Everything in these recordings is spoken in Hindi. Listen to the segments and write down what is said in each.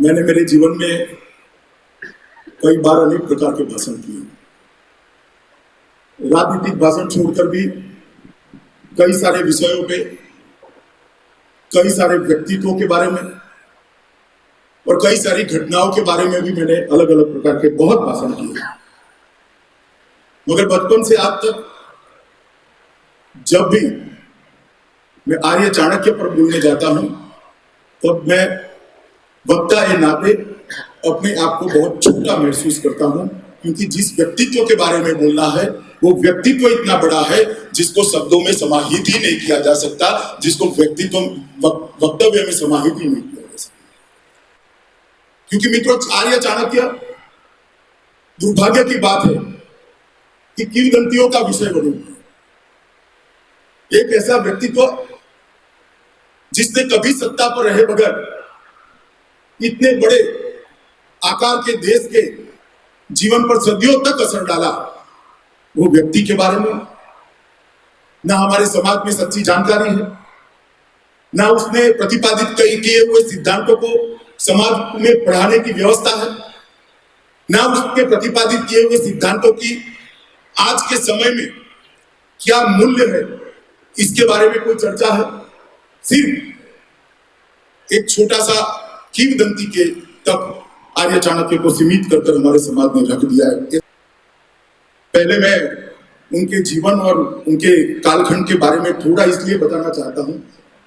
मैंने मेरे जीवन में कई बार अनेक प्रकार के भाषण किए, राजनीतिक भाषण छोड़कर भी कई सारे विषयों पे, कई सारे व्यक्तित्वों के बारे में और कई सारी घटनाओं के बारे में भी मैंने अलग अलग प्रकार के बहुत भाषण किए। मगर बचपन से आज तक जब भी मैं आर्य चाणक्य पर बोलने जाता हूं तब मैं वक्ता के नाते अपने आप को बहुत छोटा महसूस करता हूं, क्योंकि जिस व्यक्तित्व के बारे में बोलना है वो व्यक्तित्व इतना बड़ा है जिसको शब्दों में समाहित ही नहीं किया जा सकता, जिसको व्यक्तित्व वक्तव्य में समाहित ही नहीं किया जा सकता। क्योंकि मित्रों, आर्य चाणक्य, दुर्भाग्य की बात है कि किंवदंतियों का विषय बने हुए। एक ऐसा व्यक्तित्व जिसने कभी सत्ता पर रहे बगैर इतने बड़े आकार के देश के जीवन पर सदियों तक असर डाला, वो व्यक्ति के बारे में ना हमारे समाज में सच्ची जानकारी है, ना उसने प्रतिपादित किए हुए सिद्धांतों को समाज में पढ़ाने की व्यवस्था है, ना उसके प्रतिपादित किए हुए सिद्धांतों की आज के समय में क्या मूल्य है इसके बारे में कोई चर्चा है। सिर्फ एक छोटा सा किंवदंती के तक आर्य चाणक्य को सीमित कर हमारे समाज ने रख दिया है। पहले मैं उनके जीवन और उनके कालखंड के बारे में थोड़ा इसलिए बताना चाहता हूं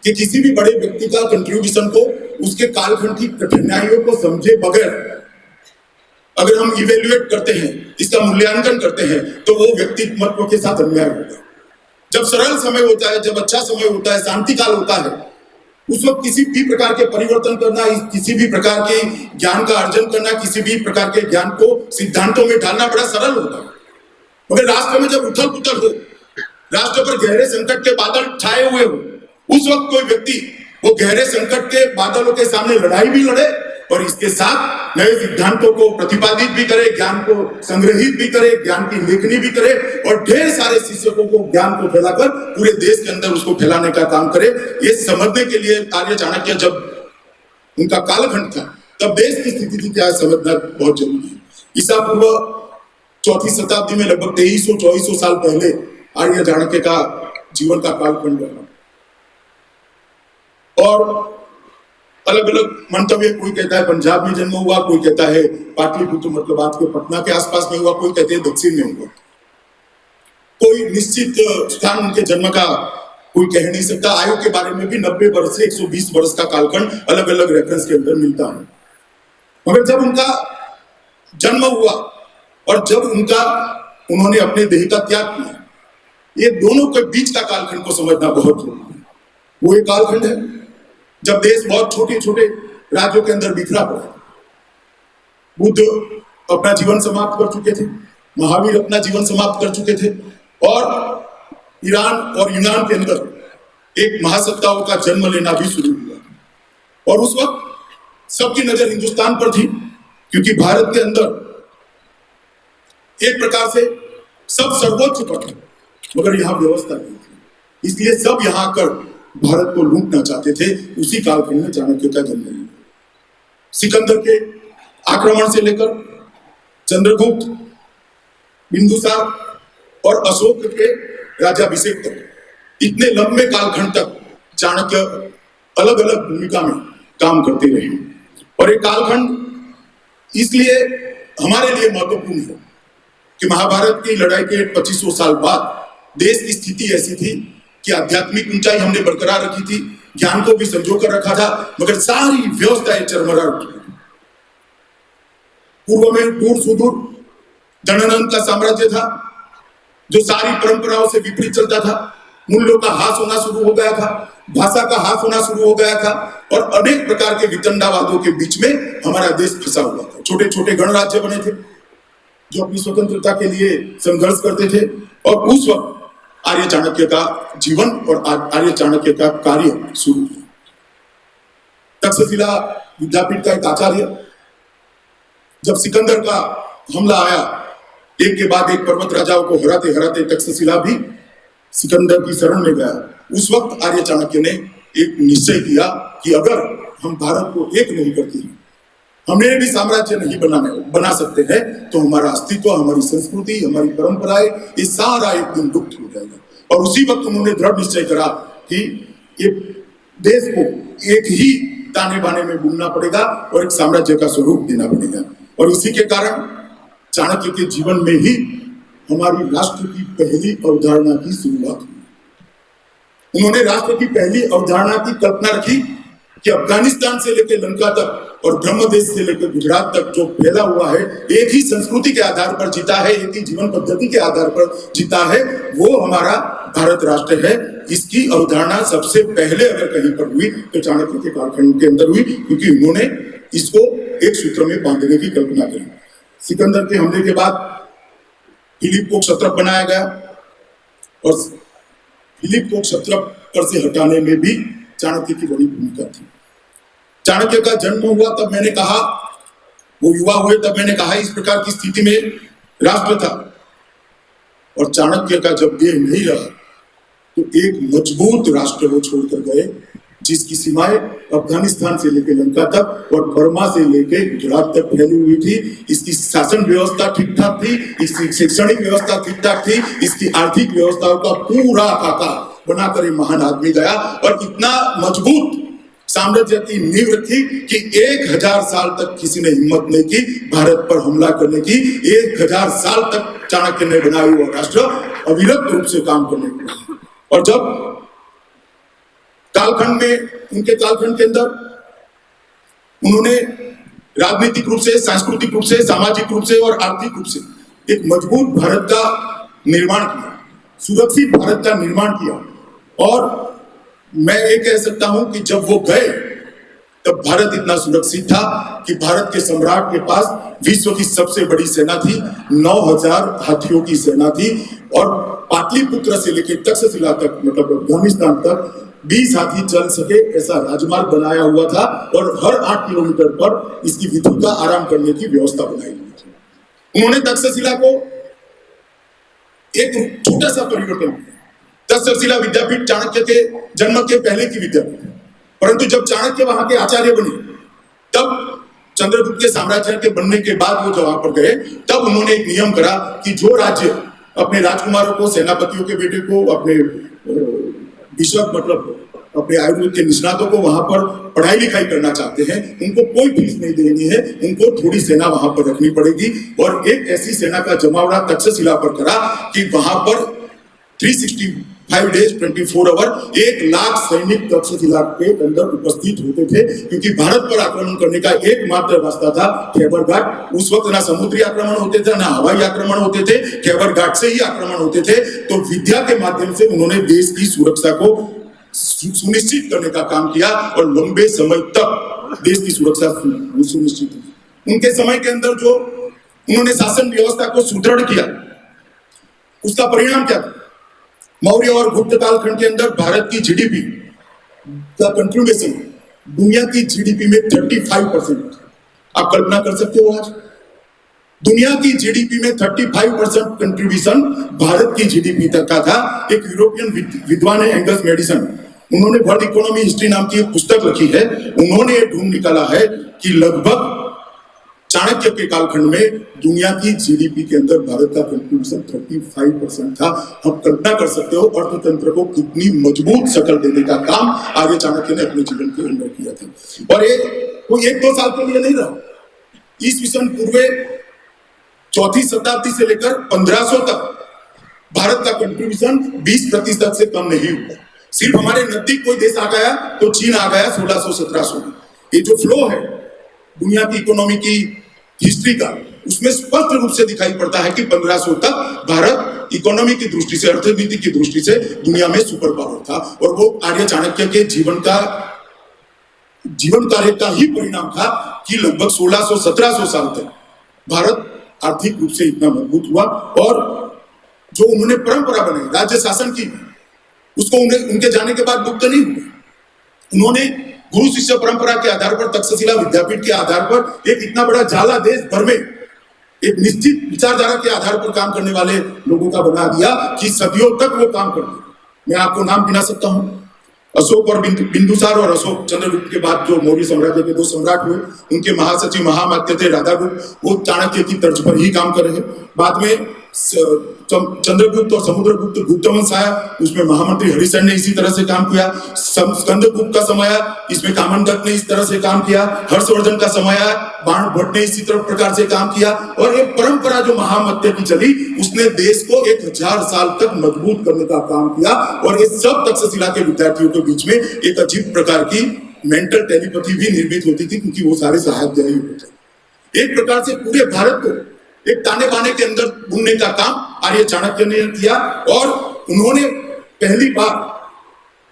कि किसी भी बड़े व्यक्ति का कंट्रीब्यूशन को उसके कालखंड की कठिनाइयों को समझे बगैर अगर हम इवेल्युएट करते हैं, इसका मूल्यांकन करते हैं, तो वो व्यक्तित्व के साथ अन्याय होगा। जब सरल समय होता है, जब अच्छा समय होता है, शांति काल होता है, उस वक्त किसी भी प्रकार के परिवर्तन करना, किसी भी प्रकार के ज्ञान का अर्जन करना, किसी भी प्रकार के ज्ञान को सिद्धांतों में ढालना बड़ा सरल होता है। मगर राष्ट्र में जब उथल पुथल हो, राष्ट्र पर गहरे संकट के बादल छाए हुए हो, उस वक्त कोई व्यक्ति वो गहरे संकट के बादलों के सामने लड़ाई भी लड़े और इसके साथ नए सिद्धांतों को प्रतिपादित भी करे, ज्ञान को संग्रहित भी करे, ज्ञान की लेखनी भी करे और ढेर सारे शिक्षकों को ज्ञान को फैलाकर पूरे देश के अंदर उसको फैलाने का काम करे। ये समझने के लिए आर्य चाणक्य जब उनका कालखंड था तब देश की स्थिति थी क्या समझना बहुत जरूरी है। ईसा पूर्व 4वीं शताब्दी में लगभग 2300-2400 साल पहले आर्य चाणक्य का जीवन का कालखंड रहा और अलग अलग मंतव्य, कोई कहता है पंजाब में जन्म हुआ, कोई कहता है पाटलिपुत्र मतलब आज के पटना के आसपास में हुआ, कोई कहते हैं दक्षिण में हुआ। कोई निश्चित स्थान उनके जन्म का कोई कह नहीं सकता। आयु के बारे में भी 90 वर्ष से 120 वर्ष का कालखंड अलग अलग रेफरेंस के अंदर मिलता है। मगर जब उनका जन्म हुआ और जब उन्होंने अपने देह का त्याग किया, ये दोनों के बीच का कालखंड को समझना बहुत जरूरी है। वो एक कालखंड है जब देश बहुत छोटे छोटे राज्यों के अंदर बिखरा पड़ा। बुद्ध अपना जीवन समाप्त कर चुके थे, महावीर अपना जीवन समाप्त कर चुके थे और ईरान और यूनान के अंदर एक महासत्ताओं का जन्म लेना भी शुरू हुआ। और उस वक्त सबकी नजर हिंदुस्तान पर थी, क्योंकि भारत के अंदर एक प्रकार से सब सर्वोच्च पर थे, मगर यहाँ व्यवस्था नहीं थी, इसलिए सब यहाँ आकर भारत को लूटना चाहते थे। उसी कालखंड में चाणक्य का जन्म हुआ। सिकंदर के आक्रमण से लेकर चंद्रगुप्त, बिंदुसार और अशोक के राज्याभिषेक तक इतने लंबे कालखंड तक चाणक्य अलग अलग भूमिका में काम करते रहे। और एक कालखंड इसलिए हमारे लिए महत्वपूर्ण है कि महाभारत की लड़ाई के 2500 साल बाद देश की स्थिति ऐसी थी कि आध्यात्मिक ऊंचाई हमने बरकरार रखी थी, ज्ञान को भी संजो कर रखा था, मगर सारी व्यवस्थाएं चरमरा उठी। पूर्व में दूर सुदूर धनानंद का साम्राज्य था जो सारी परंपराओं से विपरीत चलता था। मूल्यों का हास होना शुरू हो गया था, भाषा का हास होना शुरू हो गया था और अनेक प्रकार के वितंडावादों के बीच में हमारा देश फंसा हुआ था। छोटे छोटे गणराज्य बने थे जो अपनी स्वतंत्रता के लिए संघर्ष करते थे और उस वक्त आर्य चाणक्य का जीवन और आर्य चाणक्य का कार्य शुरू हुआ। तक्षशिला विद्यापीठ का एक आचार्य जब सिकंदर का हमला आया, एक के बाद एक पर्वत राजाओं को हराते हराते तक्षशिला भी सिकंदर की शरण में गया। उस वक्त आर्य चाणक्य ने एक निश्चय किया कि अगर हम भारत को एक नहीं करते हमें भी साम्राज्य नहीं बना सकते हैं तो हमारा अस्तित्व, हमारी संस्कृति, हमारी परंपराएं, ये सारा एक दिन लुप्त हो जाएगा। और उसी वक्त उन्होंने दृढ़ निश्चय करा कि ये देश को एक ही ताने बाने में बुनना पड़ेगा और एक साम्राज्य का स्वरूप देना पड़ेगा। और इसी के कारण चाणक्य के जीवन में ही हमारी राष्ट्र की पहली अवधारणा की शुरुआत हुई। उन्होंने राष्ट्र की पहली अवधारणा की कल्पना रखी कि अफगानिस्तान से लेकर लंका तक और ब्रह्मदेश से लेकर गुजरात तक जो फैला हुआ है, एक ही संस्कृति के आधार पर जीता है, एक ही जीवन पद्धति के आधार पर जीता है, वो हमारा भारत राष्ट्र है। इसकी अवधारणा सबसे पहले अगर कहीं पर हुई तो चाणक्य के कालखंड के अंदर हुई, क्योंकि उन्होंने इसको एक सूत्र में बांधने की कल्पना करी। सिकंदर के हमले के बाद फिलिप को क्षत्रप बनाया गया और फिलिप को क्षत्रप पर से हटाने में भी चाणक्य की बड़ी भूमिका थी। चाणक्य का जन्म हुआ तब मैंने कहा, वो युवा हुए तब मैंने कहा इस प्रकार की स्थिति में राष्ट्र था, और चाणक्य का जब देह नहीं रहा तो एक मजबूत राष्ट्र वो छोड़कर गए, जिसकी सीमाएं अफगानिस्तान से लेकर लंका तक और बर्मा से लेकर गुजरात तक फैली हुई थी। इसकी शासन व्यवस्था ठीक ठाक थी, इसकी शैक्षणिक व्यवस्था ठीक ठाक थी, इसकी आर्थिक व्यवस्थाओं का पूरा आकार बनाकर ये महान आदमी गया और इतना मजबूत साम्राज्य की नींव रखी कि 1000 साल तक किसी ने हिम्मत नहीं की भारत पर हमला करने की। 1000 साल तक चाणक्य ने बनाया हुआ राष्ट्र अविरत रूप से काम करने लगा। और जब कालखंड में, उनके कालखंड के अंदर उन्होंने राजनीतिक रूप से, सांस्कृतिक रूप से, सामाजिक रूप से और आर्थिक रूप से एक मजबूत भारत का निर्माण किया, सुरक्षित भारत का निर्माण किया। और मैं ये कह सकता हूं कि जब वो गए तब भारत इतना सुरक्षित था कि भारत के सम्राट के पास विश्व की सबसे बड़ी सेना थी, 9000 हाथियों की सेना थी, और पाटलिपुत्र से लेकर तक्षशिला तक, मतलब अफगानिस्तान तक 20 हाथी चल सके ऐसा राजमार्ग बनाया हुआ था, और हर 8 किलोमीटर पर इसकी विद्युत का आराम करने की व्यवस्था बनाई हुई थी। उन्होंने तक्षशिला को एक छोटा सा परिवर्तन किया। तक्षशिला विद्यापीठ चाणक्य के जन्म के पहले की विद्यापीठ, परंतु जब चाणक्य वहां के आचार्य बने, तब चंद्रगुप्त के साम्राज्य के बनने के बाद वो जब वहां पर गए, तब उन्होंने एक नियम करा कि जो राज्य अपने राजकुमारों को, सेनापतियों के बेटे को, अपने बिशप मतलब अपने आयुर्वेद के निष्णातों को वहां पर पढ़ाई लिखाई करना चाहते हैं, उनको कोई फीस नहीं देनी है, उनको थोड़ी सेना वहां पर रखनी पड़ेगी। और एक ऐसी सेना का जमावड़ा तक्षशिला पर करा कि वहां पर 365 डेज 24 आवर 1 लाख सैनिक तक्षशिला के अंदर उपस्थित होते थे, क्योंकि भारत पर आक्रमण करने का एकमात्र रास्ता था खैबर घाट। उस वक्त ना समुद्री आक्रमण होते थे, ना हवाई आक्रमण होते थे, खैबर घाट से ही आक्रमण होते थे। तो विद्या के माध्यम से उन्होंने देश की सुरक्षा को सुनिश्चित करने का काम किया और लंबे समय तक देश की सुरक्षा सुनिश्चित हुई। उनके समय के अंदर जो उन्होंने शासन व्यवस्था को सुदृढ़ किया, उसका परिणाम क्या था? मौर्य और गुप्त कालखंड के अंदर भारत की जीडीपी का कंट्रीब्यूशन दुनिया की जीडीपी में 35%। आप कल्पना कर सकते हो, आज दुनिया की जीडीपी में 35% कंट्रीब्यूशन भारत की जीडीपी तक का था। एक यूरोपियन विद्वान है एंगल्स मेडिसन, उन्होंने वर्ल्ड इकोनॉमी हिस्ट्री नाम की एक पुस्तक लिखी है। उन्होंने ये ढूंढ निकाला है कि लगभग चाणक्य के कालखंड में दुनिया की जीडीपी के अंदर भारत का कंट्रीब्यूशन 35% था। हम कल्पना कर सकते हो अर्थतंत्र को कितनी मजबूत शक्ल देने का काम आगे चाणक्य ने अपने जीवन के अंदर किया था। और ये कोई 1-2 साल के लिए नहीं रहा। ईस्वी पूर्व 4वीं शताब्दी से लेकर 1500 तक भारत का कंट्रीब्यूशन 20% से कम नहीं हुआ। सिर्फ हमारे नजदीक कोई देश आ गया तो चीन आ गया 1600-1700 में। ये जो फ्लो है दुनिया की इकोनॉमी की हिस्ट्री का, उसमें स्पष्ट रूप से दिखाई पड़ता है कि 1500 तक भारत इकोनॉमी की दृष्टि से, अर्थनीति की दृष्टि से दुनिया में सुपर पावर था। और वो आर्य चाणक्य के जीवन कार्य का ही परिणाम था कि लगभग 1600-1700 साल तक भारत आर्थिक रूप से इतना मजबूत हुआ। और जो उन्होंने परंपरा बनाई राज्य शासन की, उसको उनके जाने के बाद लुप्त नहीं हुआ। उन्होंने गुरु शिष्य परंपरा के आधार पर, तक्षशिला विद्यापीठ के आधार पर एक इतना बड़ा जाला देश भर में एक निश्चित विचारधारा के आधार पर काम करने वाले लोगों का बना दिया कि सदियों तक वो काम करते। मैं आपको नाम गिना सकता हूं, अशोक और बिंदुसार और अशोक चंद्रगुप्त के बाद जो मौर्य साम्राज्य के दो सम्राट हुए, उनके महासचिव महामात्य थे राधागुप्त, वो चाणक्य की तर्ज पर ही काम कर रहे। बाद में चंद्रगुप्त और समुद्रगुप्त गुप्त वंश आया, उसमें महामंत्री हरिसेन ने इसी तरह से काम किया। स्कंदगुप्त का समय आया, इसमें कामन दत्त ने इस तरह से काम किया। हर्षवर्धन का समय आया, बाण भट्ट ने इसी तरह प्रकार से काम किया। और एक परंपरा जो महामत्य की चली, उसने देश को 1000 साल तक मजबूत करने का काम किया। और ये सब तक्षशिला के विद्यार्थियों के बीच में एक अजीब प्रकार की मेंटल टेलीपैथी भी निर्मित होती थी, क्योंकि वो सारे सहायक होते। एक प्रकार से पूरे भारत को एक ताने बाने के अंदर बुनने का काम आर्य चाणक्य ने किया। और उन्होंने पहली बार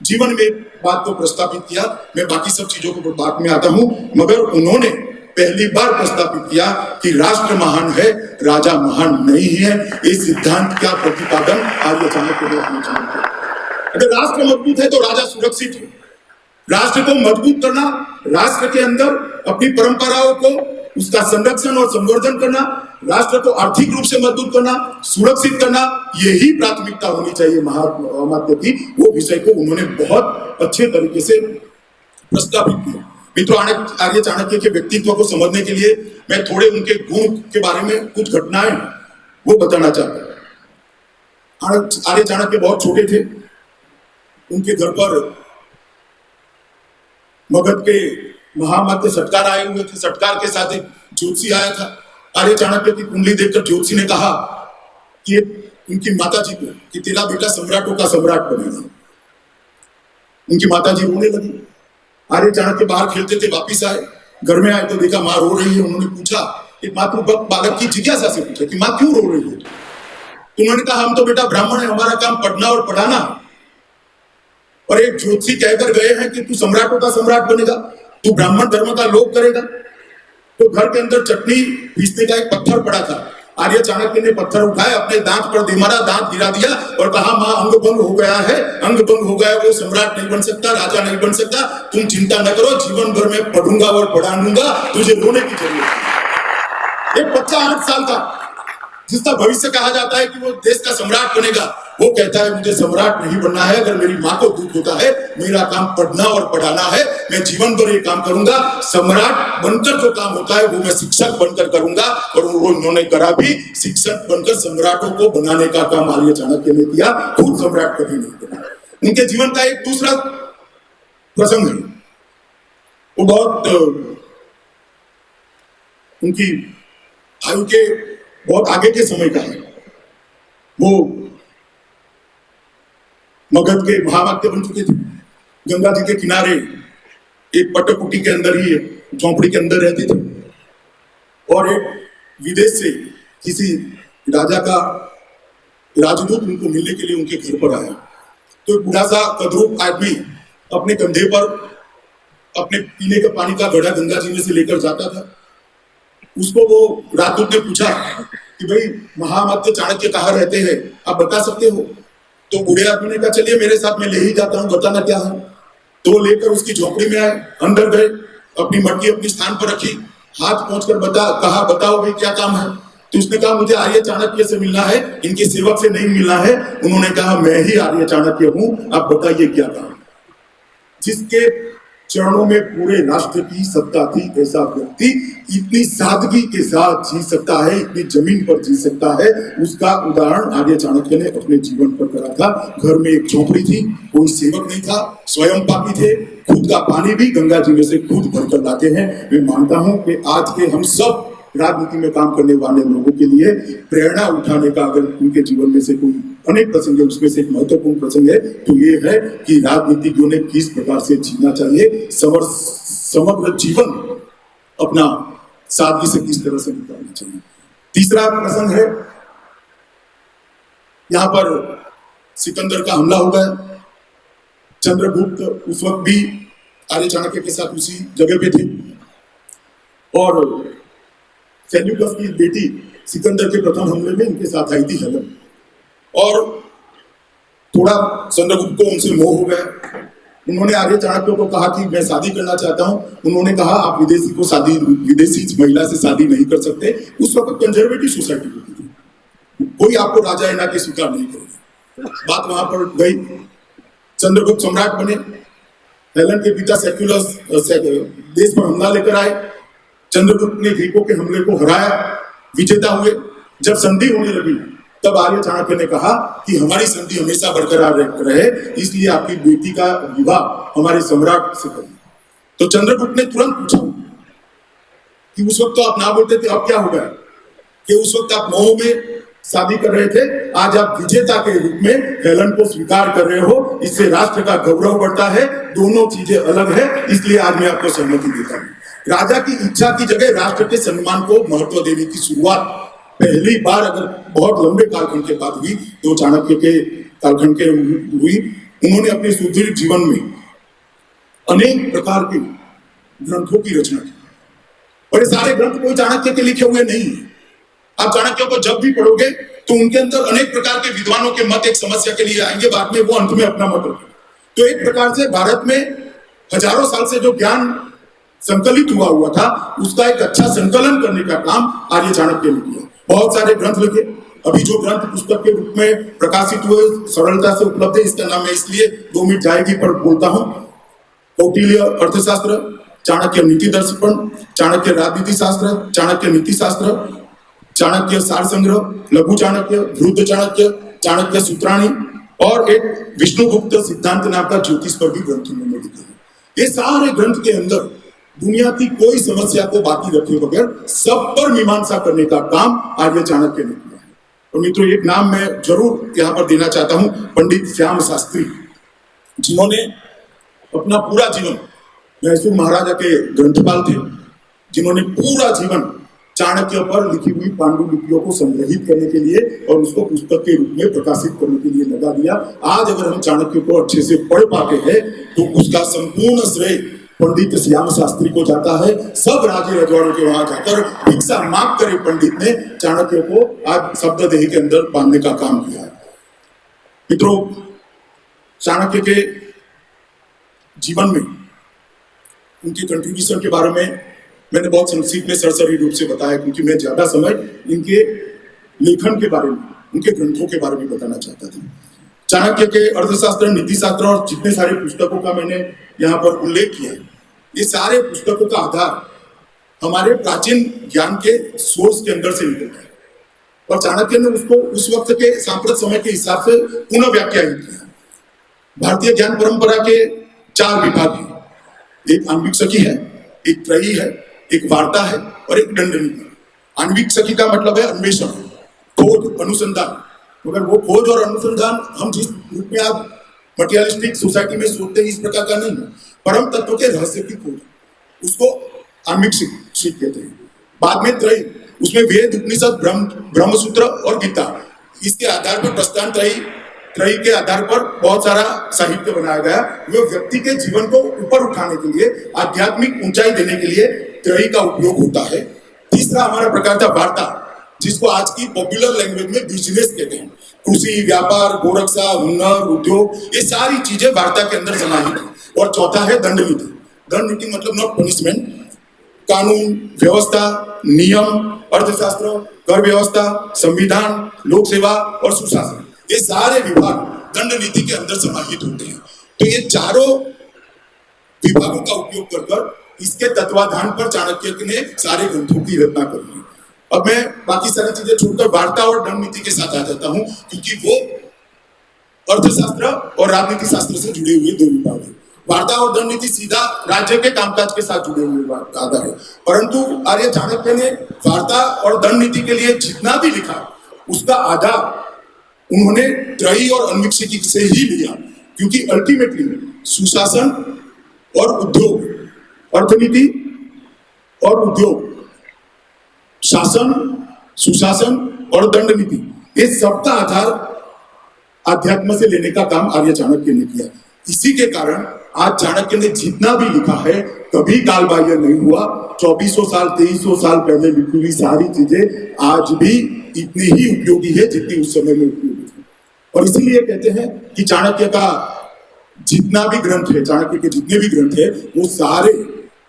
जीवन में बात को प्रस्तावित किया। मैं बाकी सब चीजों को बाद में आता हूं, मगर उन्होंने पहली बार प्रस्तावित किया कि राष्ट्र महान है, राजा महान नहीं है। इस सिद्धांत का प्रतिपादन आर्य चाणक्य ने अपने जीवन में। अगर राष्ट्र मजबूत है तो राजा सुरक्षित है। राष्ट्र को मजबूत करना, राष्ट्र के अंदर अपनी परंपराओं को उसका संरक्षण और संवर्धन करना, राष्ट्र को आर्थिक रूप से मजबूत करना, सुरक्षित करना, यही प्राथमिकता होनी चाहिए महामात्य की। वो विषय को उन्होंने बहुत अच्छे तरीके से प्रस्तावित किया। मित्रों, आर्य चाणक्य के व्यक्तित्व को समझने के लिए मैं थोड़े उनके गुण के बारे में कुछ घटनाएं वो बताना चाहता हूं। आर्य चाणक्य बहुत छोटे थे। उनके घर पर मगध के महामात्य सटकार आए हुए थे। सटकार के साथ एक ज्योतिषी आया था। आर्य चाणक्य की कुंडली देखकर ज्योतिषी ने कहा कि उनकी माताजी को कि तेरा बेटा सम्राटों का सम्राट बनेगा। उनकी माताजी रोने लगी। आर्य चाणक्य बाहर खेलते थे, वापिस आए, घर में आए तो देखा माँ रो रही है। उन्होंने पूछा, एक मातृ बालक की जिज्ञासा से पूछा कि माँ क्यों रो रही है? उन्होंने कहा, हम तो बेटा ब्राह्मण है, हमारा काम पढ़ना और पढ़ाना। और एक ज्योतिषी कहकर गए हैं कि तू सम्राटों का सम्राट बनेगा, तू ब्राह्मण धर्म का लोप करेगा। तो घर के अंदर चटनी पीसने का एक पत्थर पड़ा था। आर्य चाणक्य ने पत्थर उठाया, अपने दांत पर दे मारा, दांत गिरा दिया और कहा, मां अंग भंग हो गया है, अंग भंग हो गया, वो सम्राट नहीं बन सकता, राजा नहीं बन सकता। तुम चिंता न करो, जीवन भर में पढ़ूंगा और पढ़ाऊंगा, तुझे रोने की जरूरत है। एक बच्चा 8 साल का, जिसका भविष्य कहा जाता है कि वो देश का सम्राट बनेगा, वो कहता है मुझे सम्राट नहीं बनना है। अगर मेरी माँ को दुख होता है, मेरा काम पढ़ना और पढ़ाना है, मैं जीवन भर ये काम करूंगा। सम्राट बनकर जो काम होता है वो मैं शिक्षक बनकर करूंगा। और वो उन्होंने करा भी। शिक्षक बनकर सम्राटों को बनाने का काम आर्य चाणक्य ने किया, खुद सम्राट कभी नहीं बना। उनके जीवन का एक दूसरा प्रसंग है, वो बहुत उनकी आयु के बहुत आगे के समय का है। वो मगध के महामात्य बन चुके थे। गंगा जी के किनारे एक पटकुटी के अंदर ही झोंपड़ी के अंदर रहते थे। और एक विदेश से किसी राजा का राजदूत उनको मिलने के लिए उनके घर पर आया। तो एक बूढ़ा सा कद्रूप आदमी अपने कंधे पर अपने पीने का पानी का घड़ा गंगा जी में से लेकर जाता था। उसको वो राजदूत ने पूछा कि भाई महामात्य चाणक्य कहाँ रहते हैं, आप बता सकते हो? तो बूढ़े आदमी ने कहा, चलिए मेरे साथ, मैं ले ही जाता हूँ, बताना क्या है। तो लेकर उसकी झोपड़ी में आए, अंदर गए, अपनी मटकी अपनी स्थान पर रखी, हाथ पहुंचकर कहा, बताओ भाई क्या काम है? तो उसने कहा, मुझे आर्य चाणक्य से मिलना है, इनके सेवक से नहीं मिलना है। उन्होंने कहा, मैं ही आर्य चाणक्य हूं, आप बताइए क्या काम। जिसके चरणों में पूरे राष्ट्र की सत्ता थी, ऐसा व्यक्ति इतनी सादगी के साथ जी सकता है, इतनी जमीन पर जी सकता है, उसका उदाहरण आर्य चाणक्य ने अपने जीवन पर करा था। घर में एक झोपड़ी थी, कोई सेवक नहीं था, स्वयं पापी थे, खुद का पानी भी गंगा जी में से खुद भरकर लाते हैं। मैं मानता हूं कि आज के हम सब राजनीति में काम करने वाले लोगों के लिए प्रेरणा उठाने का अगर उनके जीवन में से कोई अनेक प्रसंग है, उसमें से एक महत्वपूर्ण प्रसंग है, तो ये है कि राजनीतिज्ञों ने किस प्रकार से जीना चाहिए, समग्र जीवन अपना सादगी से किस तरह से निकालना चाहिए। तीसरा प्रसंग है, यहां पर सिकंदर का हमला हो गया। चंद्रगुप्त उस वक्त भी आर्य चाणक्य के साथ उसी जगह पे थे। और सेल्यूकस की बेटी सिकंदर के प्रथम हमले में इनके साथ आई थी हेलन। और थोड़ा चंद्रगुप्त को उनसे मोह हो गया। उन्होंने आर्य चाणक्य को कहा कि मैं शादी करना चाहता हूं। उन्होंने कहा, आप विदेशी महिला से शादी नहीं कर सकते। उस वक्त कंजर्वेटिव सोसाइटी होती थी, कोई आपको राजा एना के स्वीकार नहीं करेगा। बात वहां पर गई। चंद्रगुप्त सम्राट बने। हेलन के पिता सेक्युलस देश पर हमला लेकर आए। चंद्रगुप्त ने ग्रीकों के हमले को हराया, विजेता हुए। जब संधि होने लगी तब आर्य चाणक्य ने कहा कि हमारी संधि हमेशा बरकरार रहे, इसलिए आपकी बेटी का विवाह हमारे सम्राट से करें। तो चंद्रगुप्त ने तुरंत पूछा कि उस वक्त तो आप ना बोलते थे, अब क्या हो गया कि उस वक्त आप मोह में शादी कर रहे थे, आज आप विजेता के रूप में हेलन को स्वीकार कर रहे हो, इससे राष्ट्र का गौरव बढ़ता है, दोनों चीजें अलग है, इसलिए आज मैं आपको सहमति देता हूं। राजा की इच्छा की जगह राष्ट्र के सम्मान को महत्व देने की शुरुआत पहली बार अगर बहुत लंबे कालखंड के बाद हुई तो चाणक्य के कालखंड के हुई। उन्होंने अपने सुदीर्घ जीवन में अनेक प्रकार के ग्रंथों की रचना की, और ये सारे ग्रंथ कोई चाणक्य के लिखे हुए नहीं है। आप चाणक्य को जब भी पढ़ोगे तो उनके अंदर अनेक प्रकार के विद्वानों के मत एक समस्या के लिए आएंगे, बाद में वो अंत में अपना मत रखेंगे। तो एक प्रकार से भारत में हजारों साल से जो ज्ञान संकलित हुआ था, उसका एक अच्छा संकलन करने का काम आर्य चाणक्य ने किया। बहुत सारे ग्रंथ लिखे। अभी जो ग्रंथ पुस्तक के रूप में प्रकाशित हुए सरलता से उपलब्ध है, इसका नाम मैं इसलिए 2 मिनट जाएगी पर बोलता हूं। कौटिल्य अर्थशास्त्र, चाणक्य नीति दर्पण, चाणक्य राजनीति शास्त्र, चाणक्य नीति शास्त्र, चाणक्य सार संग्रह, लघु चाणक्य, वृद्ध चाणक्य, चाणक्य सूत्राणी, और एक विष्णुगुप्त सिद्धांत नाम का ज्योतिष पर भी ग्रंथ उन्होंने लिखे हैं। ये सारे ग्रंथ के अंदर दुनिया की कोई समस्या को बाकी रखे बगैर सब पर मीमांसा करने का काम आर्य चाणक्य ने किया है। और मित्रों, एक नाम मैं जरूर यहाँ पर देना चाहता हूँ, पंडित श्याम शास्त्री, जिन्होंने अपना पूरा जीवन, मैसूर महाराजा के ग्रंथपाल थे, जिन्होंने पूरा जीवन चाणक्य पर लिखी हुई पांडुलिपियों को संग्रहित करने के लिए और उसको पुस्तक के रूप में प्रकाशित करने के लिए लगा दिया। आज अगर हम चाणक्य को अच्छे से पढ़ पाते हैं तो उसका संपूर्ण श्रेय पंडित श्याम शास्त्री को जाता है। सब राजे रजवाड़ों के वहां जाकर भिक्षा मांग कर पंडित ने चाणक्य को आज शब्ददेही के अंदर बांधने का काम किया है। मित्रों, चाणक्य के जीवन में उनके कंट्रीब्यूशन के बारे में मैंने बहुत संक्षिप्त में सरसरी रूप से बताया, क्योंकि मैं ज्यादा समय इनके लेखन के बारे में, उनके ग्रंथों के बारे में बताना चाहता था। चाणक्य के अर्थशास्त्र, नीति शास्त्र और जितने सारे पुस्तकों का मैंने यहाँ पर उल्लेख किया, ये सारे पुस्तकों का आधार हमारे प्राचीन ज्ञान के सोर्स के अंदर से निकलता है, और चाणक्य ने उसको उस वक्त के सांप्रत समय के हिसाब से पुनः व्याख्यायित किया। भारतीय ज्ञान परंपरा के 4 विभाग हैं, एक आणविक सखी है, एक त्रयी है, एक वार्ता है और एक दंडनीति। आणविक सखी का मतलब है अन्वेषण, खोज, अनुसंधान। मगर वो खोज और अनुसंधान हम जिस रूप में आप मटेरियलिस्टिक सोसाइटी में सोचते हैं इस प्रकार का नहीं है। परम तत्व के रहस्य की खोज, उसको आणविक सीख कहते हैं। बाद में त्रयी, उसमें वेद, उपनिषद, ब्रह्मसूत्र और गीता, इसके आधार पर प्रस्थान त्रयी के आधार पर बहुत सारा साहित्य बनाया गया। वो व्यक्ति के जीवन को ऊपर उठाने के लिए, आध्यात्मिक ऊंचाई देने के लिए त्रयी का उपयोग होता है। तीसरा हमारा प्रकार था वार्ता, जिसको आज की पॉपुलर लैंग्वेज में बिजनेस कहते हैं। कृषि, व्यापार, गोरक्षा, हुनर, उद्योग, ये सारी चीजें वार्ता के अंदर समाहित है। और चौथा है दंडनीति। दंडनीति मतलब नॉट पनिशमेंट, कानून व्यवस्था, नियम, अर्थशास्त्र, कर व्यवस्था, संविधान, लोक सेवा और सुशासन, ये सारे विभाग दंड नीति के अंदर समाहित होते हैं। तो ये चारों विभागों का उपयोग कर इसके तत्वाधान पर चाणक्य ने सारे ग्रंथों की रचना करी है। अब मैं बाकी सारी चीजें छोड़कर वार्ता और दंड नीति के साथ आ जाता हूं, क्योंकि वो अर्थशास्त्र और राजनीति शास्त्र से जुड़े हुए 2 विभाग हैं। वार्ता और दंड नीति सीधा राज्य के कामकाज के साथ जुड़े हुए आधार है, परंतु आर्य चाणक्य ने वार्ता और दंड नीति के लिए जितना भी लिखा उसका आधार उन्होंने त्रयी और अन्विक से ही लिया, क्योंकि अल्टीमेटली सुशासन और उद्योग, अर्थनीति और उद्योग, शासन, सुशासन और दंड नीति, ये सबका आधार अध्यात्म से लेने का काम आर्य चाणक्य ने किया। इसी के कारण आज चाणक्य ने जितना भी लिखा है कभी कालबाह्य नहीं हुआ। 2400 साल 2300 साल पहले लिखी हुई सारी चीजें आज भी इतनी ही उपयोगी है जितनी उस समय में उपयोगी थी। और इसीलिए कहते हैं कि चाणक्य का जितना भी ग्रंथ है, चाणक्य के जितने भी ग्रंथ है, वो सारे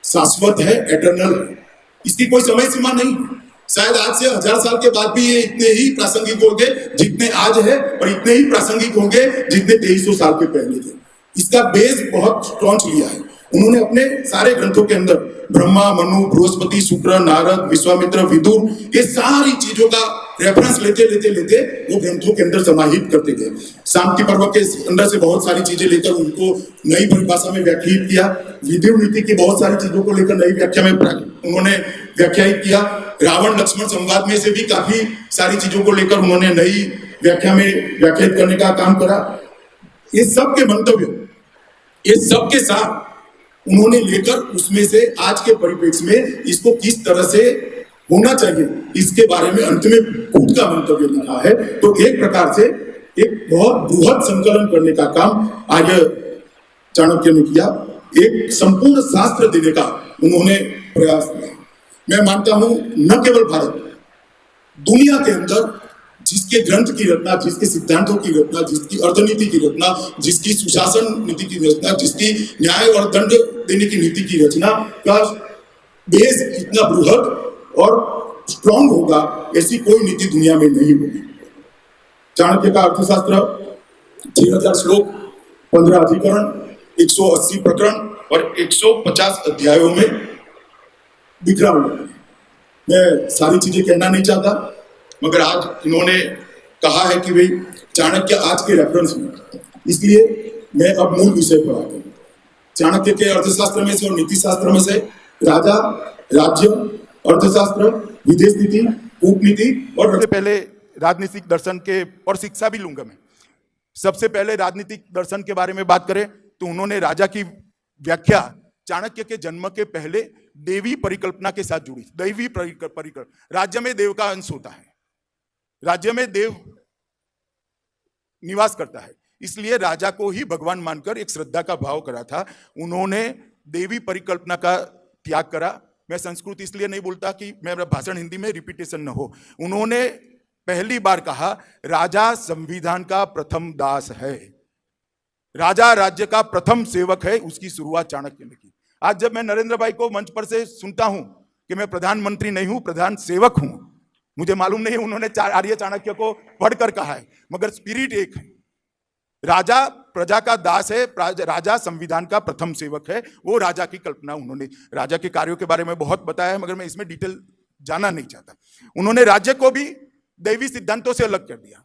शाश्वत है, एटर्नल है। इसकी कोई समय सीमा नहीं है। शायद आज से 1000 साल के बाद भी ये इतने ही प्रासंगिक होंगे जितने आज है, और इतने ही प्रासंगिक होंगे जितने 2300 साल के पहले थे। इसका बेस बहुत स्ट्रॉन्ग लिया है। उन्होंने अपने सारे ग्रंथों के अंदर ब्रह्मा, मनु, बृहस्पति, शुक्र, नारद, विश्वामित्र, विदुर, ये सारी चीजों का रेफरेंस लेते लेते लेते वो ग्रंथों के अंदर समाहित करते गए। शांति पर्व के अंदर से बहुत सारी चीजें लेकर उनको नई परिभाषा में व्याख्यायित किया। विदुर नीति की बहुत सारी चीजों को लेकर नई व्याख्या में उन्होंने व्याख्यायित किया। रावण लक्ष्मण संवाद में से भी काफी सारी चीजों को लेकर उन्होंने नई व्याख्या में व्याख्यायित करने का काम करा। ये सब के मंतव्य, ये सब के साथ उन्होंने लेकर उसमें से आज के परिप्रेक्ष्य में इसको किस तरह से होना चाहिए इसके बारे में अंत में खुद का मंतव्य लिखा है। तो एक प्रकार से एक बहुत बृहद संकलन करने का काम आर्य चाणक्य ने किया। एक संपूर्ण शास्त्र देने का उन्होंने प्रयास किया। मैं मानता हूं न केवल भारत, दुनिया के अंदर जिसके ग्रंथ की रचना, जिसके सिद्धांतों की रचना, जिसकी अर्थनीति की रचना, जिसकी सुशासन नीति की रचना, जिसकी न्याय और दंड देने की नीति की रचना का बेस इतना बृहद और स्ट्रॉन्ग होगा, ऐसी कोई नीति दुनिया में नहीं होगी। चाणक्य का अर्थशास्त्र 6000 श्लोक, 15 अधिकरण, 180 प्रकरण और 150 अध्यायों में बिखरा हुआ है। मैं सारी चीजें कहना नहीं चाहता, मगर आज इन्होंने कहा है कि भाई चाणक्य आज के रेफरेंस में, इसलिए मैं अब मूल विषय पर आता हूं। चाणक्य के अर्थशास्त्र में से और नीति शास्त्र में से राजा, राज्य, अर्थशास्त्र, विदेश नीति, कूटनीति और सबसे पहले राजनीतिक दर्शन के और शिक्षा भी लूंगा मैं। सबसे पहले राजनीतिक दर्शन के बारे में बात करें तो उन्होंने राजा की व्याख्या चाणक्य के जन्म के पहले देवी परिकल्पना के साथ जुड़ी। दैवी परिकल्पना, राज्य में देव का अंश होता है, राज्य में देव निवास करता है, इसलिए राजा को ही भगवान मानकर एक श्रद्धा का भाव करा था। उन्होंने देवी परिकल्पना का त्याग करा। मैं संस्कृत इसलिए नहीं बोलता कि मेरा भाषण हिंदी में रिपीटेशन न हो। उन्होंने पहली बार कहा राजा संविधान का प्रथम दास है, राजा राज्य का प्रथम सेवक है। उसकी शुरुआत चाणक्य ने की। आज जब मैं नरेंद्र भाई को मंच पर से सुनता हूं कि मैं प्रधानमंत्री नहीं हूं, प्रधान सेवक हूं, मुझे मालूम नहीं उन्होंने आर्य चाणक्य को पढ़कर कहा है, मगर स्पिरिट एक है। राजा प्रजा का दास है, राजा संविधान का प्रथम सेवक है। वो राजा की कल्पना, उन्होंने राजा के कार्यों के बारे में बहुत बताया है, मगर मैं इसमें डिटेल जाना नहीं चाहता। उन्होंने राज्य को भी दैवी सिद्धांतों से अलग कर दिया।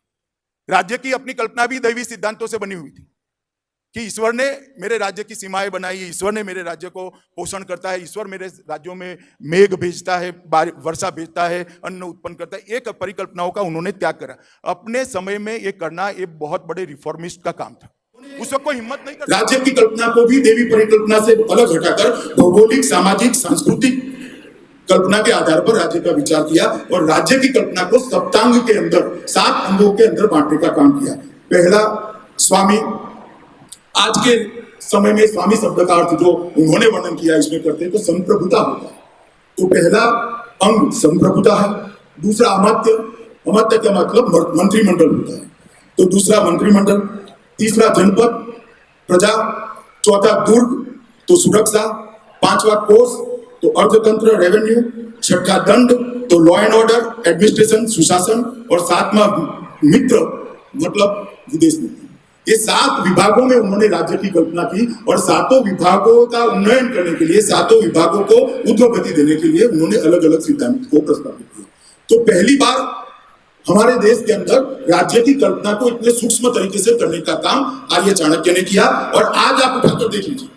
राज्य की अपनी कल्पना भी दैवी सिद्धांतों से बनी हुई थी कि ईश्वर ने मेरे राज्य की सीमाएं बनाई, ईश्वर ने मेरे राज्य को पोषण करता है, ईश्वर मेरे राज्यों में मेघ भेजता है, वर्षा भेजता है, अन्न उत्पन्न करता है। एक परिकल्पनाओं का उन्होंने त्याग करा। अपने समय में ये करना एक बहुत बड़े रिफॉर्मिस्ट का काम था। उस वक्त कोई हिम्मत नहीं करता। राज्य की कल्पना को भी देवी परिकल्पना से अलग हटाकर भौगोलिक, सामाजिक, सांस्कृतिक कल्पना के आधार पर राज्य का विचार किया और राज्य की कल्पना को सप्तांग के अंदर, 7 अंगों के अंदर बांटने का काम किया। पहला स्वामी, आज के समय में स्वामी शब्द का अर्थ जो उन्होंने वर्णन किया इसमें करते हैं तो संप्रभुता होता है। तो पहला अंग संप्रभुता है। दूसरा अमात्य, अमात्य का मतलब मंत्रिमंडल होता है, तो दूसरा मंत्रिमंडल। तीसरा जनपद, प्रजा। चौथा दुर्ग, तो सुरक्षा। पांचवा कोष, तो अर्थतंत्र, रेवेन्यू। छठा दंड, तो लॉ एंड ऑर्डर, एडमिनिस्ट्रेशन, सुशासन। और 7वां मित्र मतलब विदेश नीति। ये 7 विभागों में उन्होंने राज्य की कल्पना की और 7 विभागों का उन्नयन करने के लिए, 7 विभागों को ऊर्ध्वगति देने के लिए उन्होंने अलग अलग सिद्धांत को प्रस्तावित किया। तो पहली बार हमारे देश के अंदर राज्य की कल्पना को इतने सूक्ष्म तरीके से करने का काम आर्य चाणक्य ने किया। और आज आप उठाकर देख लीजिए,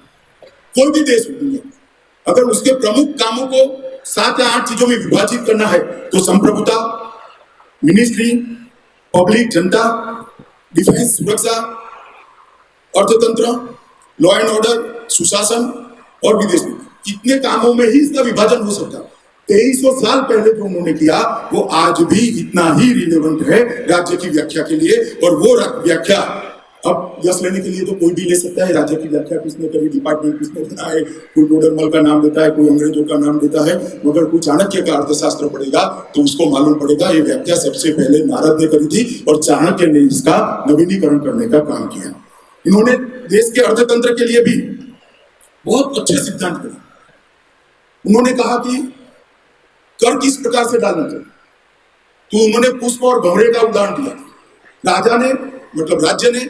कोई भी देश दुनिया में अगर उसके प्रमुख कामों को 7 या 8 चीजों में विभाजित करना है तो संप्रभुता, मिनिस्ट्री, पब्लिक, जनता, डिफेंस, सुरक्षा, अर्थतंत्र, लॉ एंड ऑर्डर, सुशासन और विदेश नीति, इतने कामों में ही इसका विभाजन हो सकता है। 2300 साल पहले जो उन्होंने किया वो आज भी इतना ही रिलेवेंट है राज्य की व्याख्या के लिए। और वो व्याख्या अब यश लेने के लिए तो कोई भी ले सकता है। राज्य की व्याख्या किसने करी, डिपार्टमेंट किसने बनाया है, कोई टोडरमल का नाम देता है, कोई अंग्रेजों का नाम देता है, मगर कोई चाणक्य का अर्थशास्त्र पढ़ेगा तो उसको मालूम पड़ेगा ये व्याख्या सबसे पहले नारद ने करी थी और चाणक्य ने इसका नवीनीकरण करने का काम किया। इन्होंने देश के अर्थतंत्र के लिए भी बहुत अच्छे सिद्धांत करे। उन्होंने कहा कि कर किस प्रकार से डालना चाहिए, तो उन्होंने पुष्प और भंवरे का उदाहरण दिया। राजा ने मतलब राज्य ने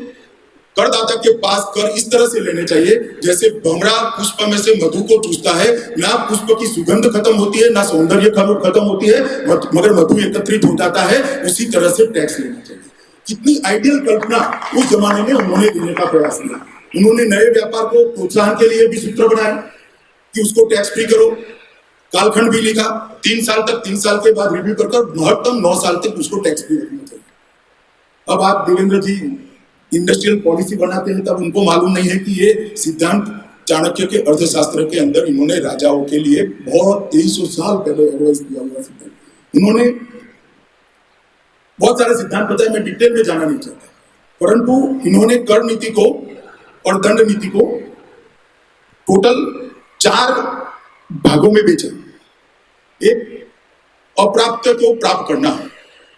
करदाता के पास कर इस तरह से लेने चाहिए जैसे भंवरा पुष्प में से मधु को चूसता है, ना पुष्प की सुगंध खत्म होती है, ना सौंदर्य खत्म होती है, मगर मधु एकत्रित हो जाता है। उसी तरह से टैक्स लेना चाहिए। कितनी आइडियल कल्पना उस जमाने में उन्होंने देने का प्रयास किया। उन्होंने नए व्यापार को प्रोत्साहन के लिए भी सूत्र बनाया कि उसको टैक्स फ्री करो, कालखंड भी लिखा 3 साल तक, 3 साल के बाद रिव्यू कर महत्तम 9 साल तक उसको टैक्स फ्री रखना चाहिए। अब आप देवेंद्र जी इंडस्ट्रियल पॉलिसी बनाते हैं तब उनको मालूम नहीं है कि ये सिद्धांत चाणक्य के अर्थशास्त्र के अंदर इन्होंने राजाओं के लिए बहुत 2300 साल पहले एडवाइस दिया हुआ सिद्धांत। इन्होंने बहुत सारे सिद्धांत बताए, मैं डिटेल में जाना नहीं चाहता, परंतु इन्होंने कर नीति को और दंड नीति को टोटल 4 भागों में बेचा। एक अप्राप्त को प्राप्त करना,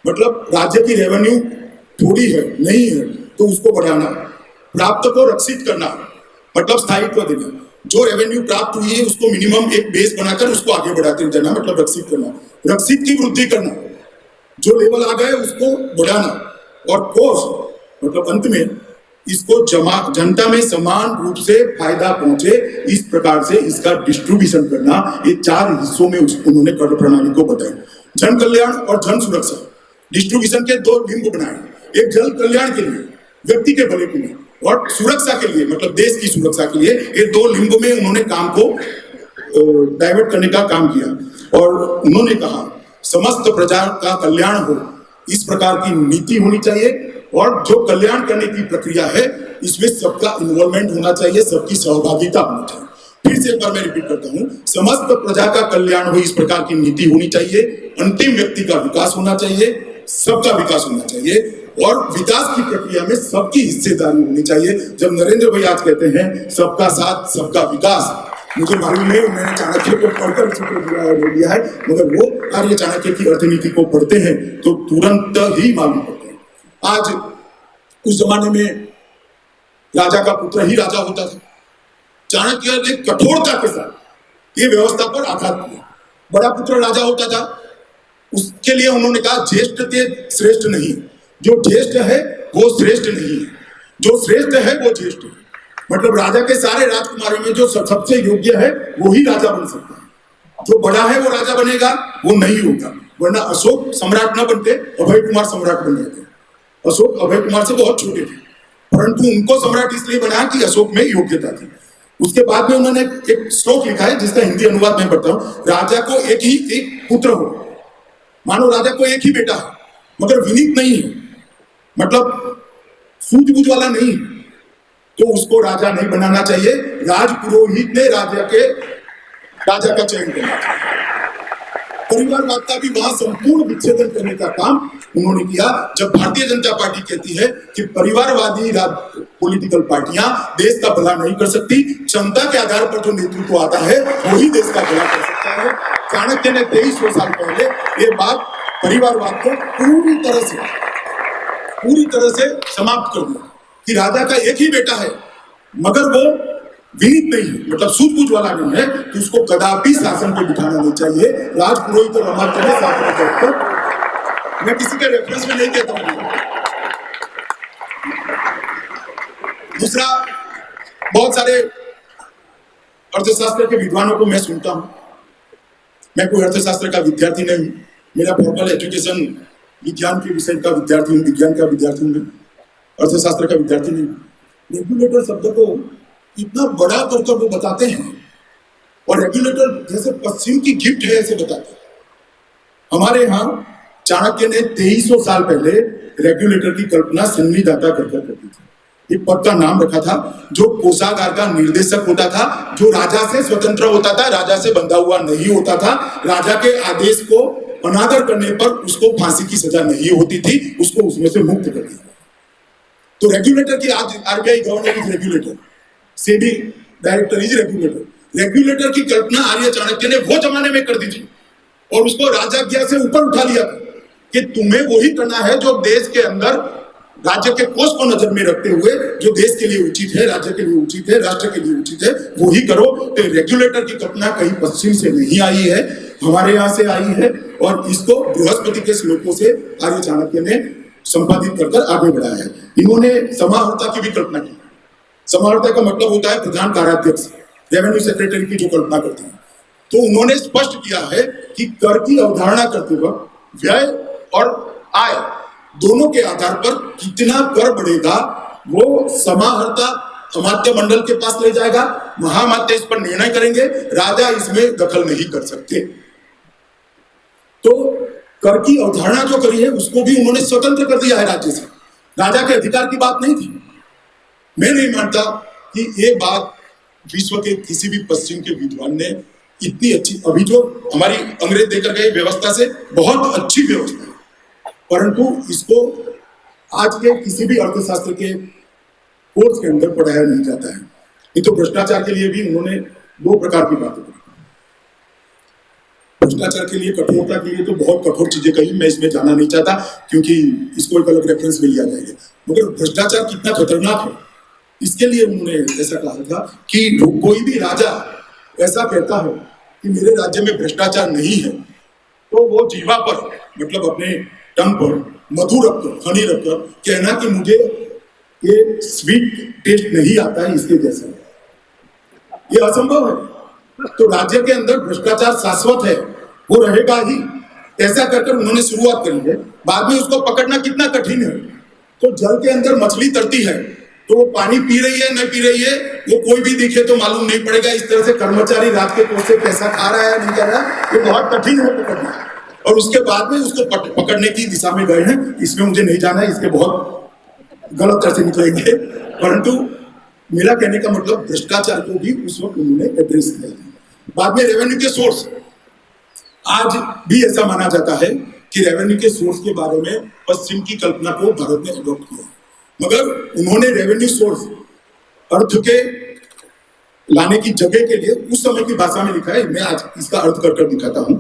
मतलब राज्य की रेवेन्यू थोड़ी है, नहीं है तो उसको बढ़ाना। प्राप्त को रक्षित करना, मतलब स्थायित्व देना। जो रेवेन्यू प्राप्त हुई है उसको मिनिमम एक बेस बनाकर उसको आगे बढ़ाते जाना, मतलब रक्षित करना। रक्षित की वृद्धि करना, जो लेवल आ गए उसको बढ़ाना। और कोष, मतलब अंत में इसको जनता में समान रूप से फायदा पहुंचे, इस प्रकार से इसका डिस्ट्रीब्यूशन करना। ये 4 हिस्सों में उन्होंने कर प्रणाली को बताया। जन कल्याण और जन सुरक्षा, डिस्ट्रीब्यूशन के 2 लिंब बनाए। एक जन कल्याण के लिए, व्यक्ति के भले के लिए, और सुरक्षा के लिए, मतलब देश की सुरक्षा के लिए। ये 2 लिंब में उन्होंने काम को डाइवर्ट करने का काम किया। और उन्होंने कहा समस्त प्रजा का कल्याण हो, इस प्रकार की नीति होनी चाहिए। और जो कल्याण करने की प्रक्रिया है इसमें सबका इन्वॉल्वमेंट होना चाहिए, सबकी सहभागिता होनी चाहिए। फिर से एक बार मैं रिपीट करता हूं, समस्त प्रजा का कल्याण हो, इस प्रकार की नीति होनी चाहिए। अंतिम व्यक्ति का विकास होना चाहिए, सबका विकास होना चाहिए। और विकास की प्रक्रिया में सबकी हिस्सेदारी होनी चाहिए। जब नरेंद्र भाई आज कहते हैं सबका साथ सबका विकास, मुझे मालूम है उन्होंने चाणक्य को पढ़कर सूत्र दिया है, मगर वो आर्य चाणक्य की अर्थनीति को पढ़ते हैं तो तुरंत ही मालूम पड़ते हैं। आज उस जमाने में राजा का पुत्र ही राजा होता था। चाणक्य ने कठोरता के साथ ये व्यवस्था पर आघात किया। बड़ा पुत्र राजा होता था, उसके लिए उन्होंने कहा ज्येष्ठ ते श्रेष्ठ नहीं, जो ज्येष्ठ है वो श्रेष्ठ नहीं है, जो श्रेष्ठ है वो ज्येष्ठ है। मतलब राजा के सारे राजकुमारों में जो सबसे योग्य है वो ही राजा बन सकता है। जो बड़ा है वो राजा बनेगा, वो नहीं होगा। वरना अशोक सम्राट न बनते, अभय कुमार सम्राट बन जाते। अशोक अभय कुमार से बहुत छोटे थे, परंतु उनको सम्राट इसलिए बनाया कि अशोक में योग्यता थी। उसके बाद में उन्होंने एक श्लोक लिखा है जिसका हिंदी अनुवाद मैं पढ़ता हूं। राजा को एक पुत्र हो, मानो राजा को एक ही बेटा है, मगर विनीत नहीं है, मतलब सूझबूझ वाला नहीं, तो उसको राजा नहीं बनाना चाहिए। राजपुरोहित ने राजा का चयन करना चाहिए। परिवारवाद का भी वहां संपूर्ण विच्छेदन करने का काम उन्होंने किया। जब भारतीय जनता पार्टी कहती है कि परिवारवादी पॉलिटिकल पार्टियां देश का भला नहीं कर सकती, क्षमता के आधार पर जो नेतृत्व आता है वही देश का भला कर सकता है। चाणक्य ने 2300 साल पहले ये बात परिवारवाद को पूरी तरह से समाप्त कर दिया कि राजा का एक ही बेटा है, मगर वो विनीत नहीं है, मतलब सूझबूझ वाला नहीं है, तो उसको कदापि शासन पे बिठाना नहीं चाहिए। राजपुरोहित और अमात्य ने शासन पर, मैं किसी के रेफरेंस में नहीं कहता हूं। दूसरा, बहुत सारे अर्थशास्त्र के विद्वानों को मैं सुनता हूं। मैं कोई अर्थशास्त्र का विद्यार्थी नहीं, मेरा फॉर्मल एजुकेशन विज्ञान के विषय का विद्यार्थी हूँ, विज्ञान का विद्यार्थी हूँ, अर्थशास्त्र का विद्यार्थी नहीं। रेगुलेटर शब्द को इतना बड़ा करके वो बताते हैं, और रेगुलेटर जैसे पश्चिम की गिफ्ट है ऐसे बताते हैं। हमारे यहाँ चाणक्य ने 2300 साल पहले रेगुलेटर की कल्पना संविदाता कर दी थी। एक पद का नाम रखा था जो कोषागार का निर्देशक होता था, जो राजा से स्वतंत्र होता था, राजा से बंधा हुआ नहीं होता था। राजा के आदेश को अनादर करने पर उसको फांसी की सजा नहीं होती थी, उसको उसमें से मुक्त कर दिया। तो रेगुलेटर की आज RBI governor is regulator, SEBI director is regulator. Regulator की कल्पना आर्य चाणक्य ने वो जमाने में कर दी थी और उसको राजाज्ञा से ऊपर उठा लिया था कि तुम्हें वही करना है जो देश के अंदर राज्य के कोष को नजर में रखते हुए जो देश के लिए उचित है, राज्य के लिए उचित है, राष्ट्र के लिए उचित है, वो ही करो। तो रेगुलेटर की कल्पना कहीं पश्चिम से नहीं आई है, हमारे यहाँ से आई है, और इसको बृहस्पति के श्लोकों से आर्य चाणक्य ने संपादित कर आगे बढ़ाया है। इन्होंने समाहर्ता की भी कल्पना की। समाहर्ता का मतलब होता है प्रधान कार्याध्यक्ष, रेवेन्यू सेक्रेटरी की जो कल्पना करते हैं। तो उन्होंने स्पष्ट किया है कि कर की अवधारणा करते वक्त व्यय और आय दोनों के आधार पर कितना कर बढ़ेगा वो समाहर्ता अमात्य मंडल के पास ले जाएगा। महामात्य इस पर निर्णय करेंगे, राजा इसमें दखल नहीं कर सकते। तो कर की अवधारणा जो करी है उसको भी उन्होंने स्वतंत्र कर दिया है राज्य से। राजा के अधिकार की बात नहीं थी। मैं नहीं मानता कि ये बात विश्व के किसी भी पश्चिम के विद्वान ने इतनी अच्छी, अभी जो हमारी अंग्रेज देकर गए व्यवस्था से बहुत अच्छी व्यवस्था है, परंतु इसको आज के किसी भी अर्थशास्त्र के कोर्स के अंदर पढ़ाया नहीं जाता है। ये तो भ्रष्टाचार के लिए भी उन्होंने दो प्रकार की बातें करी। भ्रष्टाचार के लिए, कठोरता के लिए तो बहुत कठोर चीजें कही, मैं इसमें जाना नहीं चाहता क्योंकि इसको एक अलग रेफरेंस में लिया जाएगा। मगर भ्रष्टाचार कितना खतरनाक है इसके लिए उन्होंने ऐसा कहा था कि कोई भी राजा ऐसा कहता है कि मेरे राज्य में भ्रष्टाचार नहीं है तो वो जीवा पर, मतलब अपने टंग पर मधु रखकर, हनी रखकर कहना कि मुझे ये स्वीट टेस्ट नहीं आता है इसके जैसा, ये असंभव है। तो राज्य के अंदर भ्रष्टाचार शाश्वत है, वो रहेगा ही। ऐसा कर उन्होंने शुरुआत करी है। बाद में उसको पकड़ना कितना कठिन है। तो जल के अंदर मछली तरती है तो वो पानी पी रही है नहीं पी रही है वो कोई भी दिखे तो मालूम नहीं पड़ेगा। इस तरह से कर्मचारी रात के कोष से पैसा खा रहा है नहीं कर रहा है, ये बहुत कठिन है पकड़ना। और उसके बाद में उसको पकड़ने की दिशा में गए हैं। इसमें मुझे नहीं जाना है, इसके बहुत गलत चर्चे निकलेंगे। परंतु मेरा कहने का मतलब भ्रष्टाचार को भी उस वक्त उन्होंने एड्रेस किया। बाद में रेवेन्यू के सोर्स, आज भी ऐसा माना जाता है कि रेवेन्यू के सोर्स के बारे में पश्चिम की कल्पना को भारत ने अडॉप्ट किया, मगर उन्होंने रेवेन्यू सोर्स अर्थ के लाने की जगह के लिए उस समय की भाषा में लिखा है। मैं आज इसका अर्थ कर दिखाता हूं।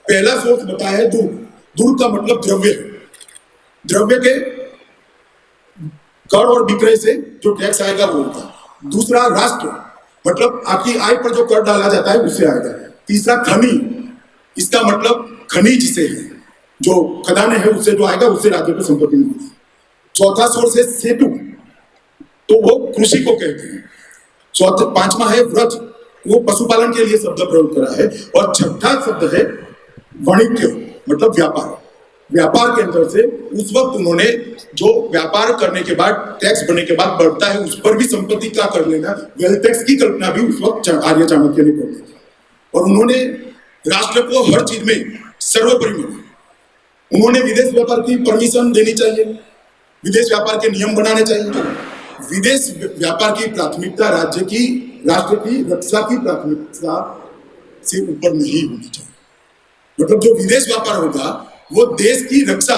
पहला सोर्स बताया है दूर। दूर का मतलब द्रव्य है। द्रव्य के कर और विक्रय से जो टैक्स आएगा वो होगा। दूसरा राष्ट्र, मतलब आपकी आय पर जो कर डाला जाता है उससे आएगा। तीसरा खनी, इसका मतलब खनिज से है, जो खदाने है उससे जो आएगा उससे राज्य को संपत्ति मिलेगी। चौथा सोर्स है सेतु, तो वो कृषि को कहते हैं। पांचवा है व्रत, वो पशुपालन के लिए शब्द प्रयोग करा है। और छठा शब्द है वाणिज्य, मतलब व्यापार। व्यापार के अंदर से उस वक्त उन्होंने जो व्यापार करने के बाद टैक्स भरने के बाद बढ़ता है उस पर भी संपत्ति का कर लेना, वेल्थ टैक्स की कल्पना भी उस वक्त आर्य चाणक्य ने कर दी थी। और उन्होंने राष्ट्र को हर चीज में सर्वोपरि माना। उन्होंने विदेश व्यापार की परमिशन देनी चाहिए, विदेश व्यापार के नियम बनाने चाहिए। विदेश व्यापार की प्राथमिकता राज्य की, राष्ट्र की रक्षा की प्राथमिकता से ऊपर नहीं होनी चाहिए। मतलब जो विदेश व्यापार होगा वो देश की रक्षा,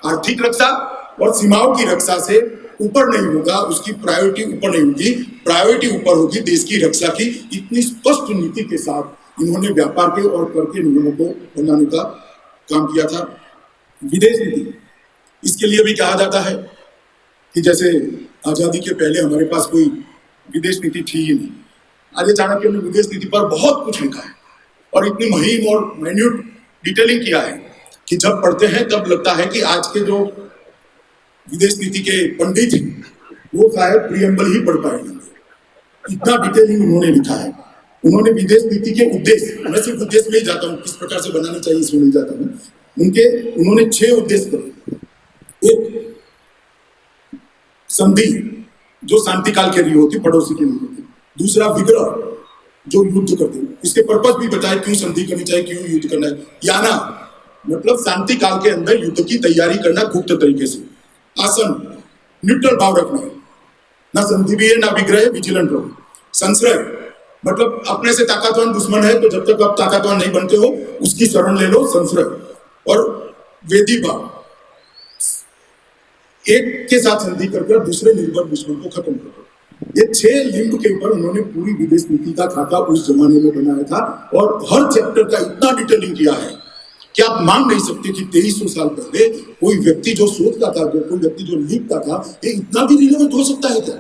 आर्थिक रक्षा और सीमाओं की रक्षा से ऊपर नहीं होगा, उसकी प्रायोरिटी ऊपर नहीं होगी। प्रायोरिटी ऊपर होगी देश की रक्षा की। इतनी स्पष्ट नीति के साथ इन्होंने व्यापार के और कर के नियमों को बनाने का काम किया था। विदेश नीति, इसके लिए भी कहा जाता है कि जैसे आजादी के पहले हमारे पास कोई विदेश नीति थी ही नहीं। आर्य चाणक्य ने विदेश नीति पर बहुत कुछ लिखा है और इतनी महीन और माइन्यूट डिटेलिंग किया है कि जब पढ़ते हैं तब लगता है कि आज के जो विदेश नीति के पंडित हैं वो शायद प्रियम्बल ही पढ़ पाएंगे। इतना डिटेलिंग उन्होंने लिखा है। उन्होंने विदेश नीति के उद्देश्य, मैं सिर्फ उद्देश्य में ही जाता हूँ, किस प्रकार से बनानी चाहिए इसमें नहीं जाता हूँ। उन्होंने 6 उद्देश्य करे। एक संधि, जो शांति काल के लिए होती, पड़ोसी के लिए होती। दूसरा विग्रह, जो युद्ध करते हैं, इसके पर्पस भी बताए क्यों संधि करनी चाहिए, क्यों युद्ध करना है। याना, मतलब शांति काल के अंदर युद्ध की तैयारी करना गुप्त तरीके से। आसन, न्यूट्रल भाव रखना, ना संधि भी है ना विग्रह है, विजिलेंट रहो। संश्रय, मतलब अपने से ताकतवान दुश्मन है तो जब तक आप ताकतवान नहीं बनते हो उसकी शरण ले लो, संश्रय। और वेदी भाव, एक के साथ संधि कर दूसरे निर्भर दुश्मन को खत्म करो। ये 6 लिंब के ऊपर उन्होंने पूरी विदेश नीति का खाका उस जमाने में बनाया था और हर चैप्टर का इतना डिटेलिंग किया है कि आप मान नहीं सकते कि 2300 साल पहले कोई व्यक्ति जो सोचता था, कोई व्यक्ति जो लिखता था, ये इतना भी रिलेवेंट हो सकता है क्या?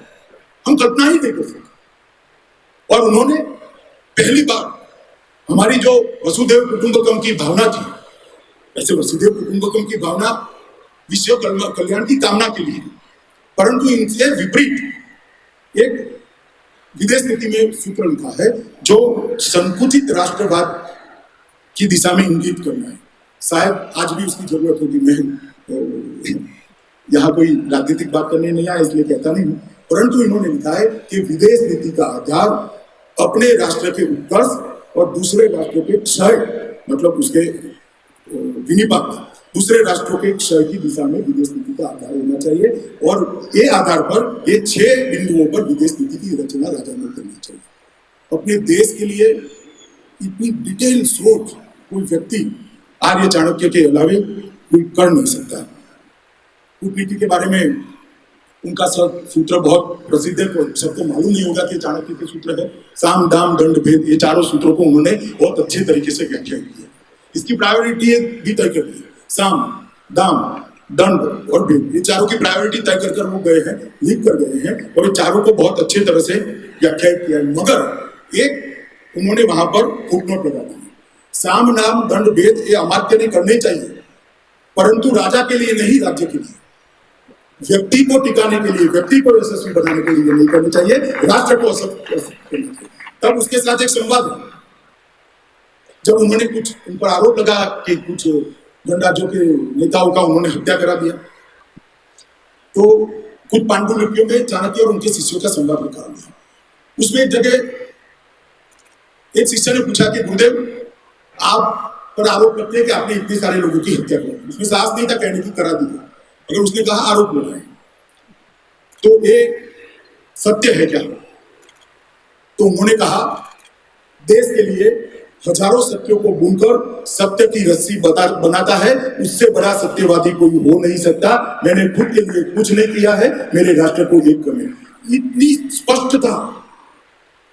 हम कल्पना ही नहीं कर सकते। और उन्होंने पहली बार हमारी जो वसुधैव कुटुंबकम की भावना थी, ऐसे वसुधैव कुटुंबकम की भावना विश्व कल्याण की कामना के लिए, परंतु इनसे विपरीत एक विदेश नीति में सूत्र लिखा है जो संकुचित राष्ट्रवाद की दिशा में इंगित करना है। शायद आज भी उसकी जरूरत होगी। मैं यहाँ कोई राजनीतिक बात करने नहीं आया इसलिए कहता नहीं हूं, परंतु इन्होंने लिखा है कि विदेश नीति का आधार अपने राष्ट्र के उत्कर्ष और दूसरे राष्ट्रों के क्षय, मतलब उसके विनिपात, दूसरे राष्ट्रों के क्षय की दिशा में विदेश नीति का आधार होना चाहिए और ये आधार पर ये 6 बिंदुओं पर विदेश नीति की रचना राजा ने करनी चाहिए। अपने देश के लिए इतनी डिटेल सोच कोई व्यक्ति आर्य चाणक्य के अलावे कोई कर नहीं सकता। कूटनीति के बारे में उनका सूत्र बहुत प्रसिद्ध है, सबको मालूम नहीं होगा कि चाणक्य के सूत्र है। साम दाम दंड भेद, ये चारों सूत्रों को उन्होंने बहुत अच्छे तरीके से व्याख्या की है। इसकी प्रायोरिटी भी तय कर दी, साम दाम दंड और भेद, ये चारों की प्रायोरिटी तय कर वो गए हैं, लिख कर गए हैं और ये चारों को बहुत अच्छे तरह से व्याख्या किया है। मगर एक उन्होंने वहां पर फुटनोट लगा दी, साम नाम दंड भेद ये अमात्य ने करने चाहिए, परंतु राजा के लिए नहीं, राज्य के लिए, व्यक्ति को टिकाने के लिए, व्यक्ति को यशस्वी बनाने के लिए नहीं करनी चाहिए, राष्ट्र को करना चाहिए। तब उसके साथ एक संवाद, जब उन्होंने कुछ उन पर आरोप लगा कि कुछ गणराज्यों के नेताओं का उन्होंने हत्या करा दिया, तो कुछ पांडुलिपियों में चाणक्य और उनके शिष्यों का संवाद लिखा हुआ। उसमें एक जगह एक शिष्य ने पूछा कि गुरुदेव आप पर आरोप लगते हैं कि आपने इतने सारे लोगों की हत्या की। उसमें साहस नहीं था कहने की, करा दी। अगर उसने कहा आरोप लगाए तो ये सत्य है क्या? तो उन्होंने कहा देश के लिए हजारों सत्यों को बुनकर सत्य की रस्सी बनाता है, उससे बड़ा सत्यवादी कोई हो नहीं सकता। मैंने खुद के लिए कुछ नहीं किया है, मेरे राष्ट्र को एक करने। इतनी स्पष्टता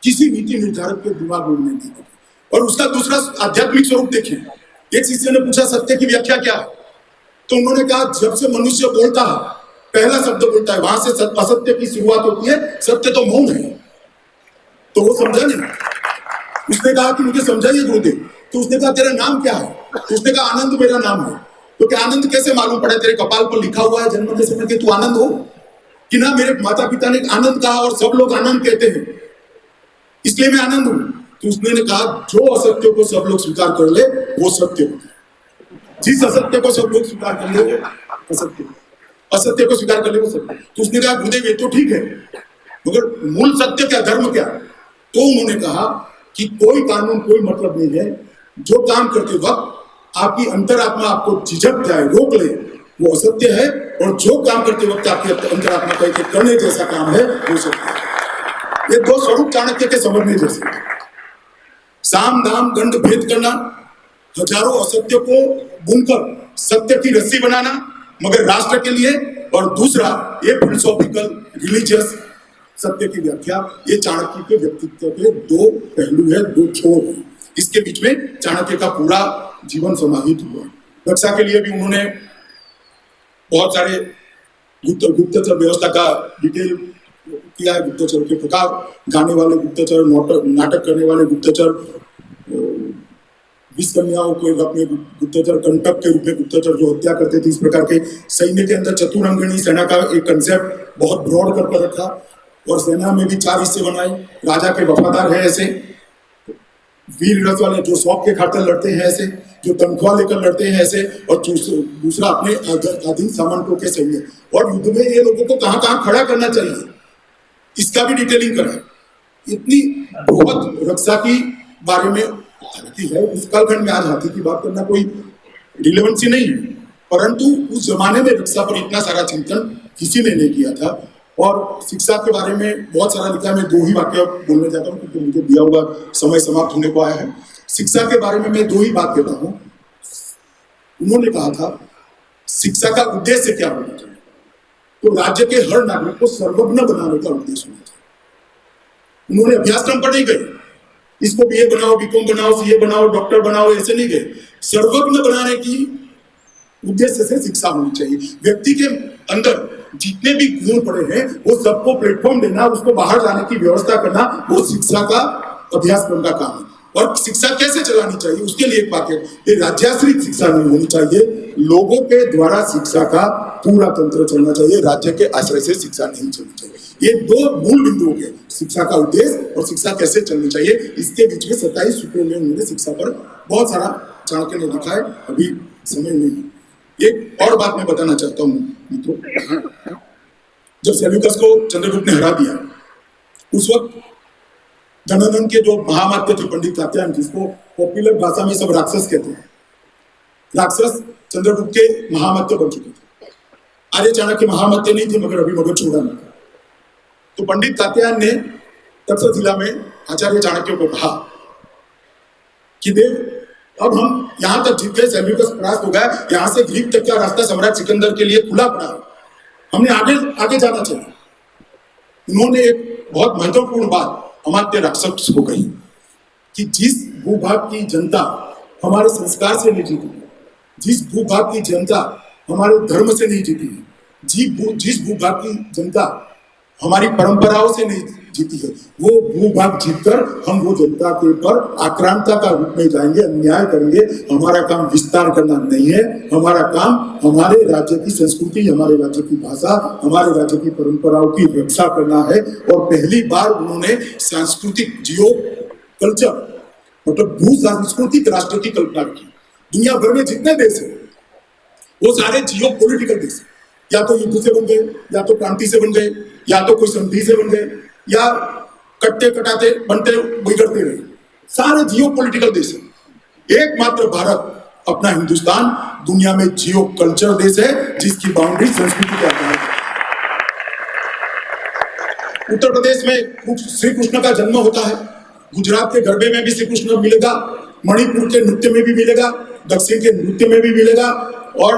किसी नीति निर्धारक के दिमाग में नहीं थी। और उसका दूसरा आध्यात्मिक स्वरूप देखें। एक शिष्य ने पूछा सत्य की व्याख्या क्या है, तो उन्होंने कहा जब से मनुष्य बोलता है, पहला शब्द बोलता है, वहां से असत्य की शुरुआत होती है। सत्य तो मौन है। तो वो समझा नहीं। उसने कहा कि मुझे समझाइए गुरुदेव। तो उसने कहा तेरा नाम क्या है? तो उसने कहा आनंद मेरा नाम है। तो क्या आनंद कैसे मालूम पड़ा? तेरे कपाल पर लिखा हुआ है जन्म के समय कि तू आनंद हो? कि ना, मेरे माता पिता ने आनंद कहा और सब लोग आनंद कहते हैं, इसलिए मैं आनंद हूं। तो उसने कहा जो असत्य को सब लोग स्वीकार कर ले वो सत्य होता है, जिस असत्य को सब लोग स्वीकार कर ले वो असत्य, असत्य को स्वीकार कर ले वो सत्य। तो उसने कहा गुरुदेव ये तो ठीक है, मगर मूल सत्य क्या, धर्म क्या? तो उन्होंने कहा कि कोई कानून कोई मतलब नहीं है, जो काम करते वक्त आपकी अंतरात्मा आपको झिझक जाए, रोक ले, वो असत्य है। और जो काम करते वक्त आपकी अंतरात्मा कहे करने जैसा काम है वो सत्य है। ये दो स्वरूप चाणक्य के समझने जैसे, साम दाम दंड भेद करना, हजारों असत्य को बुनकर सत्य की रस्सी बनाना मगर राष्ट्र के लिए, और दूसरा ये फिलोसॉफिकल रिलीजियस सत्य की व्याख्या। ये चाणक्य के व्यक्तित्व के दो पहलू है, दो छोर है। इसके बीच में चाणक्य का पूरा जीवन समाहित हुआ। रक्षा के लिए भी उन्होंने बहुत सारे गुप्तचर व्यवस्था का डिटेल किया है, गुप्तचर के प्रकार, गाने वाले गुप्तचर, नाटक करने वाले गुप्तचर, 20 कन्याओं के रूप में गुप्तचर, कंटक के रूप में गुप्तचर जो हत्या करते थे। इस प्रकार के सैन्य के अंदर चतुरंगिणी सेना का एक कंसेप्ट बहुत ब्रॉड करके रखा और सेना में भी 4 हिस्से बनाए। राजा के वफादार है ऐसे, वीर रथ वाले जो शौक के खातिर लड़ते हैं ऐसे, जो तनख्वाह लेकर लड़ते हैं ऐसे, और दूसरा अपने अधीन सामंतों के सैन्य। और युद्ध में ये लोगों को कहाँ कहाँ खड़ा करना चाहिए इसका भी डिटेलिंग करा। इतनी बहुत रक्षा की बारे में हाथी है। इस कालखंड में आज हाथी की बात करना कोई रिलेवेंसी नहीं है, परंतु उस जमाने में रक्षा पर इतना सारा चिंतन किसी ने नहीं किया था। और शिक्षा के बारे में बहुत सारा लिखा है। मैं 2 ही वाक्य बोलने जाता हूँ क्योंकि मुझे दिया हुआ समय समाप्त होने को आया है। शिक्षा के बारे में मैं 2 ही बात कहता हूँ। उन्होंने कहा था शिक्षा का उद्देश्य क्या होना चाहिए, तो राज्य के हर नागरिक को सर्वज्ञ बनाने का उद्देश्य होना चाहिए। उन्होंने अभ्यासक्रम पर नहीं गए, इसको बीए बनाओ, बीकॉम बनाओ, सीए बनाओ, डॉक्टर बनाओ, ऐसे नहीं गए। सर्वज्ञ बनाने की उद्देश्य से शिक्षा होनी चाहिए। व्यक्ति के अंदर जितने भी गुण पड़े हैं वो सबको प्लेटफॉर्म देना, उसको बाहर लाने की व्यवस्था करना, वो शिक्षा का अभ्यासक्रम का काम है। और शिक्षा कैसे चलानी चाहिए उसके लिए एक वाक्य, ये राज्याश्रित शिक्षा नहीं होनी चाहिए, लोगों के द्वारा शिक्षा का पूरा तंत्र चलना चाहिए, राज्य के आश्रय से शिक्षा नहीं चलनी चाहिए। ये दो मूल बिंदु के शिक्षा का उद्देश्य और शिक्षा कैसे चलनी चाहिए, इसके बीच में 27 सूत्रों में उन्होंने शिक्षा पर बहुत सारा चाणक्य ने लिखा है, अभी समय नहीं। एक और बात मैं बताना चाहता हूँ मित्रों, जब सेल्यूकस को चंद्रगुप्त ने हरा दिया उस वक्त धनानंद के जो महामात्य थे पंडित कात्यायन, जिसको पॉपुलर भाषा में सब राक्षस कहते हैं, राक्षस चंद्रगुप्त के महामात्य बन चुके थे। आर्य चाणक्य महामात्य नहीं थे मगर अभी मगर छोड़ा नहीं था। तो पंडित कात्यायन ने तक्षशिला में आचार्य चाणक्य को कहा कि देव अब हम यहां तक जीत गए, सेल्यूकस परास्त हो गया, यहां से ग्रीक तक का रास्ता सम्राट सिकंदर के लिए खुला पड़ा, हमने आगे आगे जाना चाहिए। उन्होंने एक बहुत महत्वपूर्ण बात अमात्य राक्षस को कही कि जिस भूभाग की जनता हमारे संस्कार से नहीं जीती है, जिस भूभाग की जनता हमारे धर्म से नहीं जीती है, जिस भूभाग की जनता हमारी परंपराओं से नहीं जीती है, वो भूभाग जीतकर हम वो जनता के ऊपर आक्रांता का रूप में जाएंगे, अन्याय करेंगे। हमारा काम विस्तार करना नहीं है, हमारा काम हमारे राज्य की संस्कृति, हमारे राज्य की भाषा, हमारे राज्य की परंपराओं की रक्षा करना है। और पहली बार उन्होंने सांस्कृतिक जियो कल्चर मतलब भू सांस्कृतिक राष्ट्र की कल्पना की। दुनिया भर में जितने देश है वो सारे जियो पॉलिटिकल देश, या तो युद्ध से बन गए, या तो क्रांति से बन गए, या तो कोई संधि से बन गए, या कट्टे कटाते बनते बिगड़ते रहे, सारे जियो पॉलिटिकल देश है। एकमात्र भारत अपना हिंदुस्तान दुनिया में जियो कल्चर देश है, जिसकी बाउंड्री संस्कृति के आधार पर। उत्तर प्रदेश में श्री कृष्ण का जन्म होता है, गुजरात के गरबे में भी श्री कृष्ण मिलेगा, मणिपुर के नृत्य में भी मिलेगा, दक्षिण के नृत्य में भी मिलेगा, और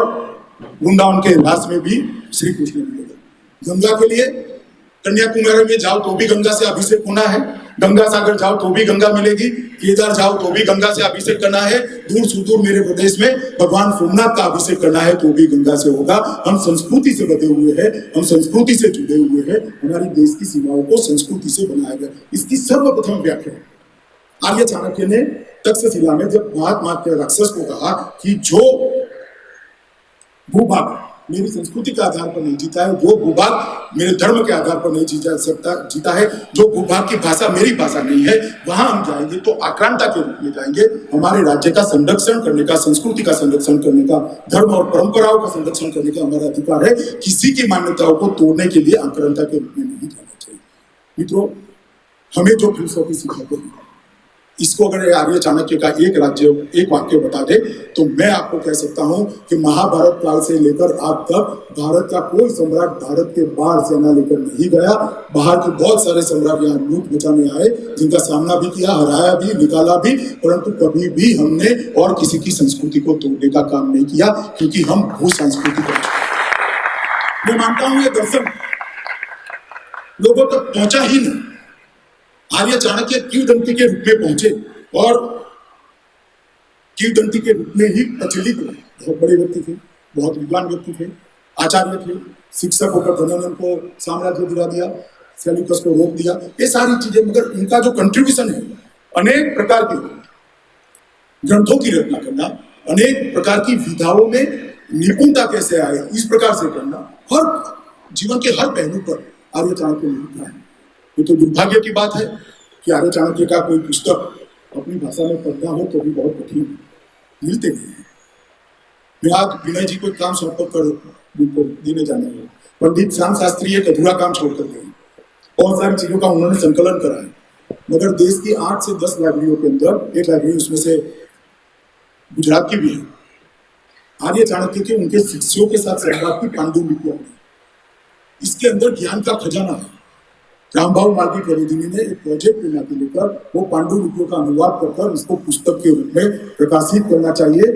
वृंदावन के रास में भी श्री कृष्ण मिलेगा। गंगा के लिए कन्याकुमारी में जाओ तो भी गंगा से अभिषेक होना है, गंगा सागर जाओ तो भी गंगा मिलेगी, केदार जाओ तो भी गंगा से अभिषेक करना है, दूर सुदूर मेरे प्रदेश में भगवान सोमनाथ का अभिषेक करना है तो भी गंगा से होगा। हम संस्कृति से बंधे हुए हैं, हम संस्कृति से जुड़े हुए हैं, हमारी देश की सीमाओं को संस्कृति से बनाया गया। इसकी सर्वप्रथम व्याख्या आर्य चाणक्य ने तक्षशिला में जब महामात्य राक्षस को कहा कि जो भूभाग मेरी संस्कृति के आधार पर नहीं जीता है, जो भूभाग मेरे धर्म के आधार पर नहीं जीता है, जो भूभाग की भाषा मेरी भाषा नहीं है, वहां हम जाएंगे तो आक्रांता के रूप में जाएंगे। हमारे राज्य का संरक्षण करने का, संस्कृति का संरक्षण करने का, धर्म और परंपराओं का संरक्षण करने का हमारा अधिकार है। किसी की मान्यताओं को तोड़ने के लिए आक्रांता के रूप में नहीं जाना चाहिए। मित्रों, हमें जो फिलसफी सिखाते हैं, इसको अगर आर्य चाणक्य का एक वाक्य बता दे तो मैं आपको कह सकता हूं कि महाभारत काल से लेकर आज तक भारत का कोई सम्राट भारत के बाहर सेना लेकर नहीं गया। बाहर के बहुत सारे सम्राट यहाँ लूट बचाने आए, जिनका सामना भी किया, हराया भी, निकाला भी, परंतु कभी भी हमने और किसी की संस्कृति को तोड़ने का काम नहीं किया, क्योंकि हम भू सांस्कृतिक हैं। मैं मानता हूं ये दर्शन लोगों तक पहुंचा ही नहीं। आर्य चाणक्य किंवदंती के रूप में पहुंचे और किंवदंती के रूप में ही प्रचलित हुए। बहुत बड़े व्यक्ति थे, बहुत विद्वान व्यक्ति थे, आचार्य थे, शिक्षक होकर धनानंद को साम्राज्य दिला दिया, सेल्यूकस को रोक दिया, ये सारी चीजें। मगर इनका जो कंट्रीब्यूशन है, अनेक प्रकार के ग्रंथों की रचना करना, अनेक प्रकार की विधाओं में निपुणता कैसे आए, इस प्रकार से करना, हर जीवन के हर पहलू पर आर्य चाणक्य ने लिखा है। ये तो दुर्भाग्य की बात है कि आर्य चाणक्य का कोई पुस्तक अपनी भाषा में पढ़ना हो तो भी बहुत कठिन मिलते नहीं है। मैं आज विनय जी को काम सौंप कर देने जाना है। पंडित श्याम शास्त्री एक अधूरा काम छोड़कर गए, बहुत सारी चीजों का उन्होंने संकलन करा है, मगर देश की 8 से 10 लाइब्रेरियों के अंदर एक लाइब्रेरी उसमें से गुजरात की भी है। आर्य चाणक्य के उनके शिष्यों के साथ संवाद की पांडुलिपियां, इसके अंदर ज्ञान का खजाना है। रामभाऊ मालवीय प्रबोधिनी ने एक प्रोजेक्ट में नाते लेकर वो पांडुलिपियों का अनुवाद कर इसको पुस्तक के रूप में प्रकाशित करना चाहिए।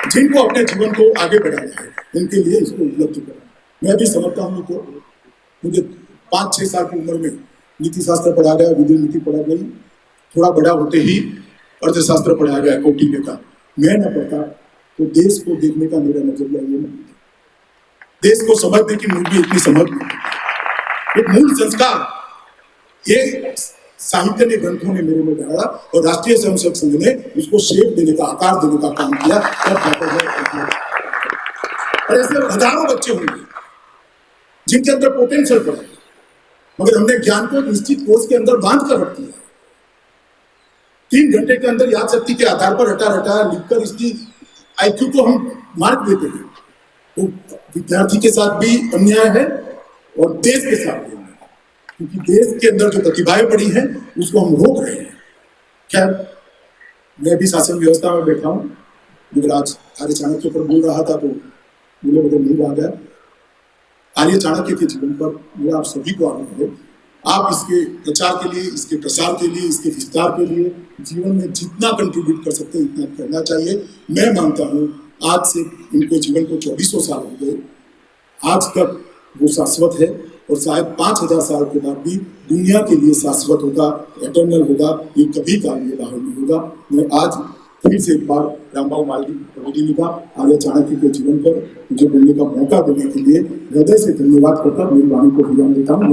जिनको अपने जीवन को आगे बढ़ाना है, उनके लिए इसको उपलब्ध करना। मैं भी समझता हूँ तो मुझे 5-6 साल की उम्र में नीति शास्त्र पढ़ा गया, विधि नीति पढ़ा गई, थोड़ा बड़ा होते ही अर्थशास्त्र पढ़ाया गया कौटिल्य का। मैं न पढ़ता तो देश को देखने का मेरा नजरिया ये नहीं, देश को समझने की मुझे इतनी समझ नहीं। एक मूल संस्कार, ये साहित्य ने, ग्रंथों ने मेरे में डाला और राष्ट्रीय स्वयंसेवक संघ ने उसको शेप देने का, आकार देने का काम किया। और ऐसे हजारों बच्चे होंगे जिनके अंदर पोटेंशियल पड़ा है, मगर हमने ज्ञान को निश्चित कोर्स के अंदर बांध कर रख दिया। 3 घंटे के अंदर याद शक्ति के आधार पर रटा लिखकर इसकी IQ को हम मार्क देते हैं। तो विद्यार्थी के साथ भी अन्याय है और देश के साथ भी अन्याय है, क्योंकि देश के अंदर जो प्रतिभाएं पड़ी हैं उसको हम रोक रहे हैं। खैर, मैं भी शासन व्यवस्था में बैठा हूं, मगर आज आर्य चाणक्य पर बोल रहा था तो मुझे बदल नहीं आ गया। आर्य चाणक्य के जीवन पर मेरा आप सभी को आग्रह है, आप इसके प्रचार के लिए, इसके प्रसार के लिए, इसके विस्तार के लिए जीवन में जितना कंट्रीब्यूट कर सकते हैं इतना करना चाहिए। मैं मानता हूँ आज से उनके जीवन को 2400 साल हो गए, आज तक वो शाश्वत है और शायद 5000 साल के बाद भी दुनिया के लिए शाश्वत होगा, एटर्नल होगा, ये कभी काल में बाहर नहीं होगा। मैं आज फिर से एक बार रामबाबू मालवीय का आर्य चाणक्य के जीवन पर मुझे बोलने का मौका देने के लिए हृदय से धन्यवाद करता मेरी वाणी को विराम देता हूँ।